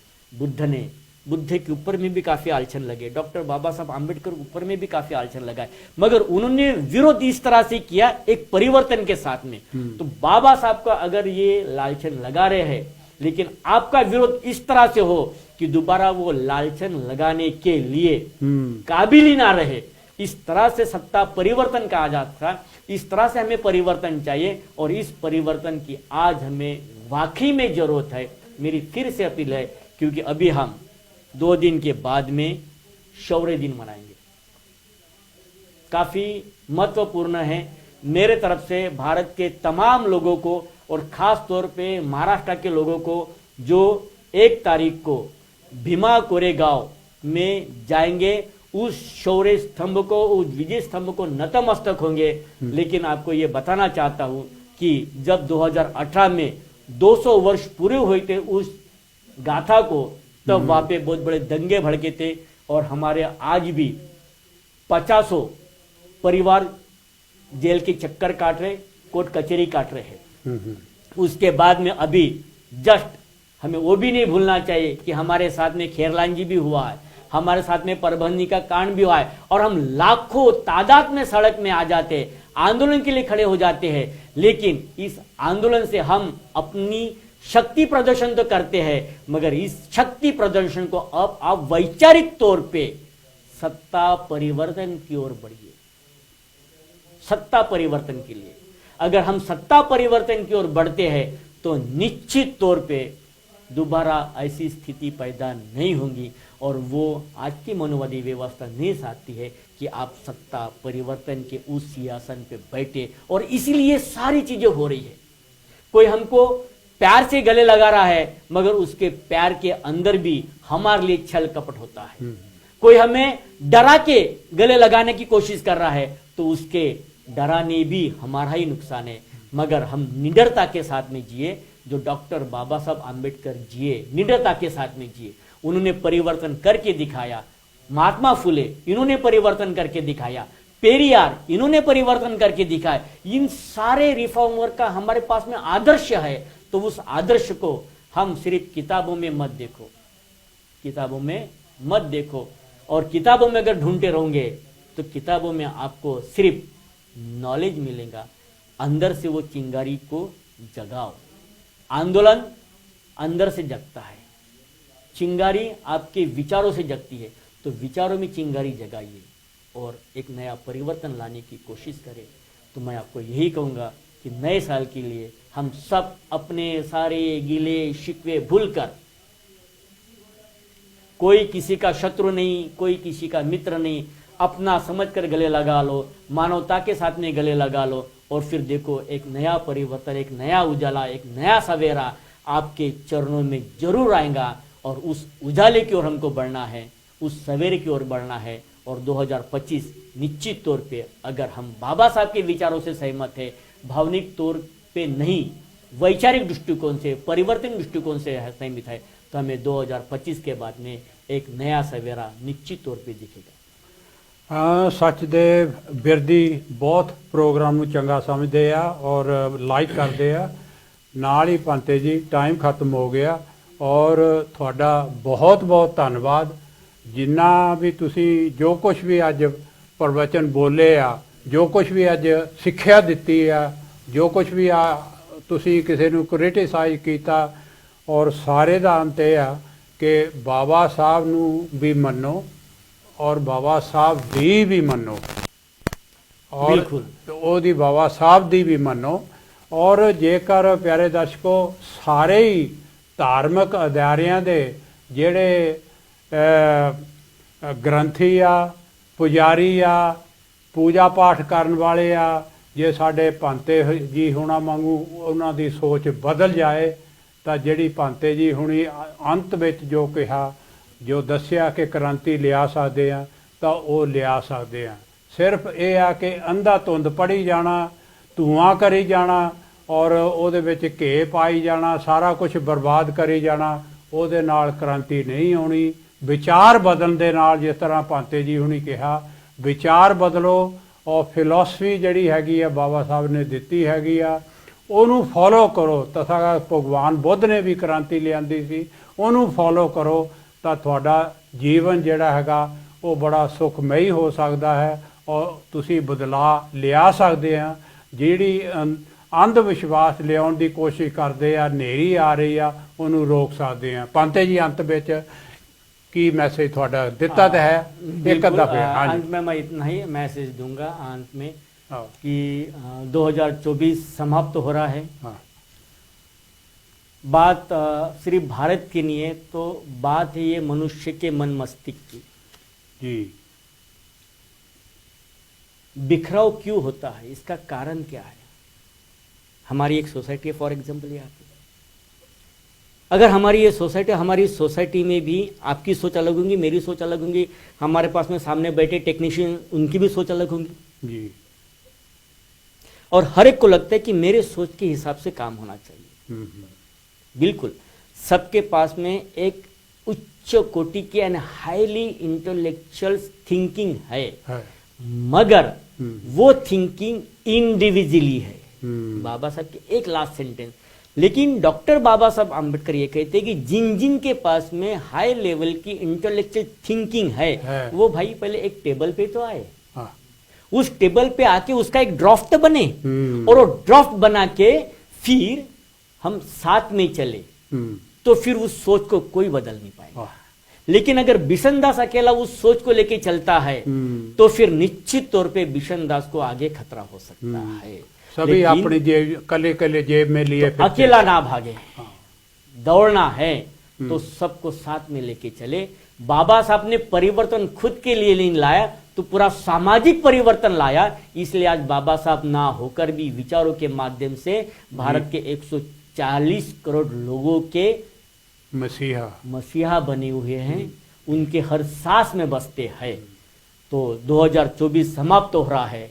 बुद्ध के ऊपर में भी काफी आलचन लगे, डॉक्टर बाबा साहब आम्बेडकर ऊपर में भी काफी आलचन लगा है, मगर उन्होंने विरोध इस तरह से किया एक परिवर्तन के साथ में। तो बाबा साहब का अगर ये लालचन लगा रहे हैं, लेकिन आपका विरोध इस तरह से हो कि दोबारा वो लालचन लगाने के लिए काबिल ही ना रहे, इस तरह से सत्ता परिवर्तन कहा जाता था। इस तरह से हमें परिवर्तन चाहिए, और इस परिवर्तन की आज हमें वाकई में जरूरत है। मेरी फिर से अपील है, क्योंकि अभी हम 2 दिन के बाद में शौर्य दिन मनाएंगे, काफी महत्वपूर्ण है। मेरे तरफ से भारत के तमाम लोगों को और खास तौर पे महाराष्ट्र के लोगों को जो 1 तारीख को भीमा कोरेगांव में जाएंगे, उस शौर्य स्तंभ को, उस विजय स्तंभ को नतमस्तक होंगे। लेकिन आपको ये बताना चाहता हूं कि जब 2018 में 200 वर्ष पूरे हुए थे उस गाथा को, तब वहां पे बहुत बड़े दंगे भड़के थे, और हमारे आज भी 50 परिवार जेल के चक्कर काट रहे, कोर्ट कचहरी काट रहे हैं। उसके बाद में अभी जस्ट हमें वो भी नहीं भूलना चाहिए कि हमारे साथ में खेरलान जी भी हुआ है, हमारे साथ में परभनी का कांड भी हुआ है, और हम लाखों तादाद में सड़क में आ जाते हैं, आंदोलन के लिए खड़े हो जाते हैं। लेकिन इस आंदोलन से हम अपनी शक्ति प्रदर्शन तो करते हैं, मगर इस शक्ति प्रदर्शन को अब आप वैचारिक तौर पे सत्ता परिवर्तन की ओर बढ़िए। सत्ता परिवर्तन के लिए अगर हम सत्ता परिवर्तन की ओर बढ़ते हैं तो निश्चित तौर पे दोबारा ऐसी स्थिति पैदा नहीं होगी, और वो आज की मनोवादी व्यवस्था नहीं चाहती है कि आप सत्ता परिवर्तन के उस सिंहासन पे बैठे। और इसीलिए सारी चीजें हो रही है। कोई हमको प्यार से गले लगा रहा है, मगर उसके प्यार के अंदर भी हमारे लिए छल कपट होता है। कोई हमें डरा के गले लगाने की कोशिश कर रहा है, तो उसके डराने भी हमारा ही नुकसान है। मगर हम निडरता के साथ में जिए, जो डॉक्टर बाबा साहब आम्बेडकर जिए, निडरता के साथ में जिए। उन्होंने परिवर्तन करके दिखाया। महात्मा फुले, इन्होंने परिवर्तन करके दिखाया। पेरियार, इन्होंने परिवर्तन करके दिखाया। इन सारे रिफॉर्मर का हमारे पास में आदर्श है, तो उस आदर्श को हम सिर्फ किताबों में मत देखो, किताबों में मत देखो, और किताबों में अगर ढूंढते रहोगे तो किताबों में आपको सिर्फ नॉलेज मिलेगा। अंदर से वो चिंगारी को जगाओ। आंदोलन अंदर से जगता है, चिंगारी आपके विचारों से जगती है, तो विचारों में चिंगारी जगाइए और एक नया परिवर्तन लाने की कोशिश करें। तो मैं आपको यही कहूँगा कि नए साल के लिए हम सब अपने सारे गिले शिकवे भूलकर, कोई किसी का शत्रु नहीं, कोई किसी का मित्र नहीं, अपना समझकर गले लगा लो, मानवता के साथ में गले लगा लो, और फिर देखो एक नया परिवर्तन, एक नया उजाला, एक नया सवेरा आपके चरणों में जरूर आएगा। और उस उजाले की ओर हमको बढ़ना है, उस सवेरे की ओर बढ़ना है। और 2025 निश्चित तौर पे अगर हम बाबा साहब के विचारों से सहमत है, भावनिक तौर पे नहीं, वैचारिक दृष्टिकोण से, परिवर्तन दृष्टिकोण से सहमत है, तो हमें 2025 के बाद में एक नया सवेरा निश्चित तौर पे दिखेगा। सच दे बिरदी बहुत प्रोग्राम ਨੂੰ ਚੰਗਾ ਸਮਝਦੇ ਆ ਔਰ ਲਾਈਕ ਕਰਦੇ ਆ। ਨਾਲ ਹੀ ਪੰਤੇ ਜੀ ਟਾਈਮ ਖਤਮ ਹੋ ਗਿਆ, ਔਰ ਤੁਹਾਡਾ ਬਹੁਤ ਬਹੁਤ ਧੰਨਵਾਦ। ਜਿੰਨਾ ਵੀ ਤੁਸੀਂ ਜੋ ਕੁਝ ਵੀ ਅੱਜ ਪ੍ਰਵਚਨ ਬੋਲੇ ਆ, ਜੋ ਕੁਝ ਵੀ ਅੱਜ ਸਿੱਖਿਆ ਦਿੱਤੀ ਆ, ਜੋ ਕੁਝ ਵੀ ਆ ਤੁਸੀਂ ਕਿਸੇ ਨੂੰ ਕ੍ਰਿਟਿਸਾਈਜ਼ ਕੀਤਾ, ਔਰ ਸਾਰੇ ਦਾ ਅੰਤ ਇਹ ਆ ਕਿ ਬਾਬਾ ਸਾਹਿਬ ਨੂੰ ਵੀ ਮੰਨੋ ਔਰ ਬਾਬਾ ਸਾਹਿਬ ਦੀ ਵੀ ਮੰਨੋ, ਔਰ ਬਿਲਕੁਲ ਉਹਦੀ ਬਾਬਾ ਸਾਹਿਬ ਦੀ ਵੀ ਮੰਨੋ। ਔਰ ਜੇਕਰ ਪਿਆਰੇ ਦਰਸ਼ਕੋ ਸਾਰੇ ਹੀ ਧਾਰਮਿਕ ਅਦਾਰਿਆਂ ਦੇ ਜਿਹੜੇ ਗ੍ਰੰਥੀ ਆ, ਪੁਜਾਰੀ ਆ, ਪੂਜਾ ਪਾਠ ਕਰਨ ਵਾਲੇ ਆ, ਜੇ ਸਾਡੇ ਭਾਂਤੇ ਜੀ ਹੋਣਾ ਵਾਂਗੂ ਉਹਨਾਂ ਦੀ ਸੋਚ ਬਦਲ ਜਾਏ, ਤਾਂ ਜਿਹੜੀ ਭਾਂਤੇ ਜੀ ਹੁਣੀ ਅੰਤ ਵਿੱਚ ਜੋ ਕਿਹਾ, ਜੋ ਦੱਸਿਆ ਕਿ ਕ੍ਰਾਂਤੀ ਲਿਆ ਸਕਦੇ ਆ, ਤਾਂ ਉਹ ਲਿਆ ਸਕਦੇ ਆ। ਸਿਰਫ ਇਹ ਆ ਕਿ ਅੰਧਾ ਧੁੰਦ ਪੜੀ ਜਾਣਾ, ਧੂਆਂ ਕਰੀ ਜਾਣਾ, ਔਰ ਉਹਦੇ ਵਿੱਚ ਘੇ ਪਾਈ ਜਾਣਾ, ਸਾਰਾ ਕੁਝ ਬਰਬਾਦ ਕਰੀ ਜਾਣਾ, ਉਹਦੇ ਨਾਲ ਕ੍ਰਾਂਤੀ ਨਹੀਂ ਆਉਣੀ। ਵਿਚਾਰ ਬਦਲਣ ਦੇ ਨਾਲ, ਜਿਸ ਤਰ੍ਹਾਂ ਭਾਂਤੇ ਜੀ ਹੁਣੀ ਕਿਹਾ, ਵਿਚਾਰ ਬਦਲੋ, ਔਰ ਫਿਲਾਸਫੀ ਜਿਹੜੀ ਹੈਗੀ ਆ ਬਾਬਾ ਸਾਹਿਬ ਨੇ ਦਿੱਤੀ ਹੈਗੀ ਆ, ਉਹਨੂੰ ਫੋਲੋ ਕਰੋ। ਤਥਾਗਤ ਭਗਵਾਨ ਬੁੱਧ ਨੇ ਵੀ ਕ੍ਰਾਂਤੀ ਲਿਆਂਦੀ ਸੀ, ਉਹਨੂੰ ਫੋਲੋ ਕਰੋ, ਤਾਂ ਤੁਹਾਡਾ ਜੀਵਨ ਜਿਹੜਾ ਹੈਗਾ ਉਹ ਬੜਾ ਸੁਖਮਈ ਹੋ ਸਕਦਾ ਹੈ, ਔਰ ਤੁਸੀਂ ਬਦਲਾਅ ਲਿਆ ਸਕਦੇ ਆ। ਜਿਹੜੀ ਅੰਧ ਵਿਸ਼ਵਾਸ ਲਿਆਉਣ ਦੀ ਕੋਸ਼ਿਸ਼ ਕਰਦੇ ਆ, ਹਨੇਰੀ ਆ ਰਹੀ ਆ, ਉਹਨੂੰ ਰੋਕ ਸਕਦੇ ਆ। ਪੰਤੇ ਜੀ ਅੰਤ ਵਿੱਚ ਕੀ ਮੈਸੇਜ ਤੁਹਾਡਾ ਦਿੱਤਾ ਤਾਂ है एक अद्धा पे? अंत में मैं इतना ही मैसेज दूंगा अंत में कि 2024 समाप्त हो रहा है। हाँ। बात सिर्फ भारत की नहीं है, तो बात है ये मनुष्य के मन मस्तिष्क की। जी। बिखराव क्यों होता है, इसका कारण क्या है? हमारी एक सोसाइटी है, फॉर एग्जाम्पल यहाँ पे, अगर हमारी ये सोसाइटी, हमारी सोसाइटी में भी आपकी सोच अलग होगी, मेरी सोच अलग होगी, हमारे पास में सामने बैठे टेक्नीशियन उनकी भी सोच अलग होगी जी। और हर एक को लगता है कि मेरे सोच के हिसाब से काम होना चाहिए। बिल्कुल, सबके पास में एक उच्च कोटि की एंड हाईली इंटेलेक्चुअल थिंकिंग है, मगर वो थिंकिंग इंडिविजुअली है। बाबा साहब के एक लास्ट सेंटेंस, लेकिन डॉक्टर बाबा साहब आम्बेडकर ये कहते हैं कि जिन जिन के पास में हाई लेवल की इंटेलेक्चुअल थिंकिंग है, वो भाई पहले एक टेबल पे तो आए, उस टेबल पे आके उसका एक ड्राफ्ट बने, और वो ड्राफ्ट बना के फिर हम साथ में चले, तो फिर उस सोच को कोई बदल नहीं पाएगा। लेकिन अगर बिशन दास अकेला उस सोच को लेके चलता है, तो फिर निश्चित तौर पे बिशन दास को आगे खतरा हो सकता है। सभी अपनी जेब, कले कले जेब में लिए, तो अकेला ना भागे। दौड़ना है तो सबको साथ में लेके चले। बाबा साहब ने परिवर्तन खुद के लिए नहीं लाया, तो पूरा सामाजिक परिवर्तन लाया। इसलिए आज बाबा साहब ना होकर भी विचारों के माध्यम से भारत के 140 करोड़ लोगों के मसीहा बने हुए हैं, उनके हर सांस में बसते हैं। तो 2024 समाप्त हो रहा है।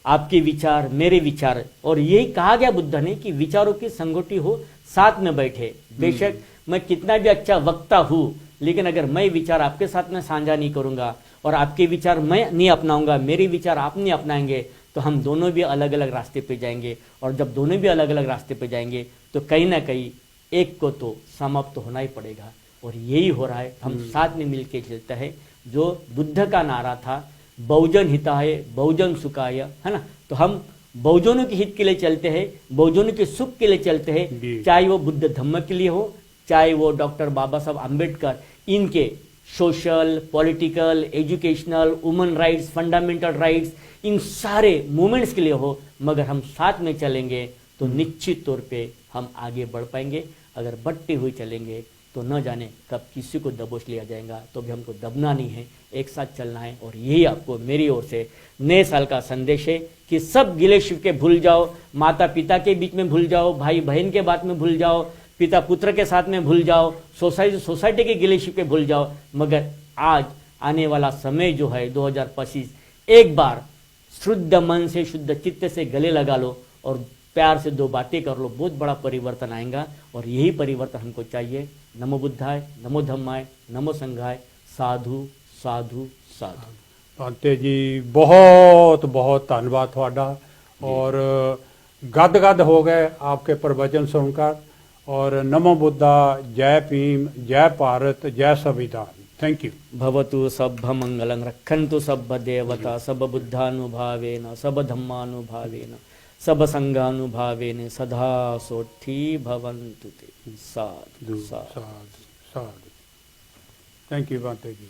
आपके विचार, मेरे विचार, और यही कहा गया बुद्ध ने कि विचारों की संगति हो, साथ में बैठे। बेशक मैं कितना भी अच्छा वक्ता हूं, लेकिन अगर मैं विचार आपके साथ में साझा नहीं करूंगा और आपके विचार मैं नहीं अपनाऊंगा, मेरे विचार आप नहीं अपनाएंगे, तो हम दोनों भी अलग अलग रास्ते पे जाएंगे। और जब दोनों भी अलग अलग रास्ते पे जाएंगे तो कहीं ना कहीं एक को तो समाप्त होना ही पड़ेगा। और यही हो रहा है, हम साथ में मिलके चलते हैं। जो बुद्ध का नारा था, बहुजन हिताय बहुजन सुखाय, है ना, तो हम बहुजनों के हित के लिए चलते हैं, बहुजनों के सुख के लिए चलते हैं। चाहे वो बुद्ध धम्म के लिए हो, चाहे वो डॉक्टर बाबा साहब अम्बेडकर इनके social, political, educational, women rights, fundamental rights, इन सारे मूवमेंट्स के लिए हो, मगर हम साथ में चलेंगे तो निश्चित तौर पे हम आगे बढ़ पाएंगे। अगर बढ़ते हुए चलेंगे तो न जाने कब किसी को दबोच लिया जाएगा, तो भी हमको दबना नहीं है, एक साथ चलना है। और यही आपको मेरी ओर से नए साल का संदेश है कि सब गिले शिकवे भूल जाओ, माता पिता के बीच में भूल जाओ, भाई बहन के बात में भूल जाओ, पिता पुत्र के साथ में भूल जाओ, सोसाइटी के गिले शिकवे भूल जाओ, मगर आज आने वाला समय जो है 2025, एक बार शुद्ध मन से शुद्ध चित्त से गले लगा लो और प्यार से दो बातें कर लो, बहुत बड़ा परिवर्तन आएगा। और यही परिवर्तन हमको चाहिए। नमो बुद्धाय, नमो धम्माय, नमो संघाय, साधु साधु साधु। भांते जी बहुत बहुत धन्यवाद थोड़ा, और गद हो गए आपके प्रवचन सुनकर। और नमो बुद्धा, जय भीम, जय भारत, जय संविधान। Thank you. भवतु सभ्य मंगलं, रक्षन्तु सभ्य देवता, सब बुद्धानुभावेन, सब धम्मानुभावेन, सब संघानुभावेन, सदा सोठी भवन्तु ते। साधु साधु साधु साधु। Thank you Bhante ji.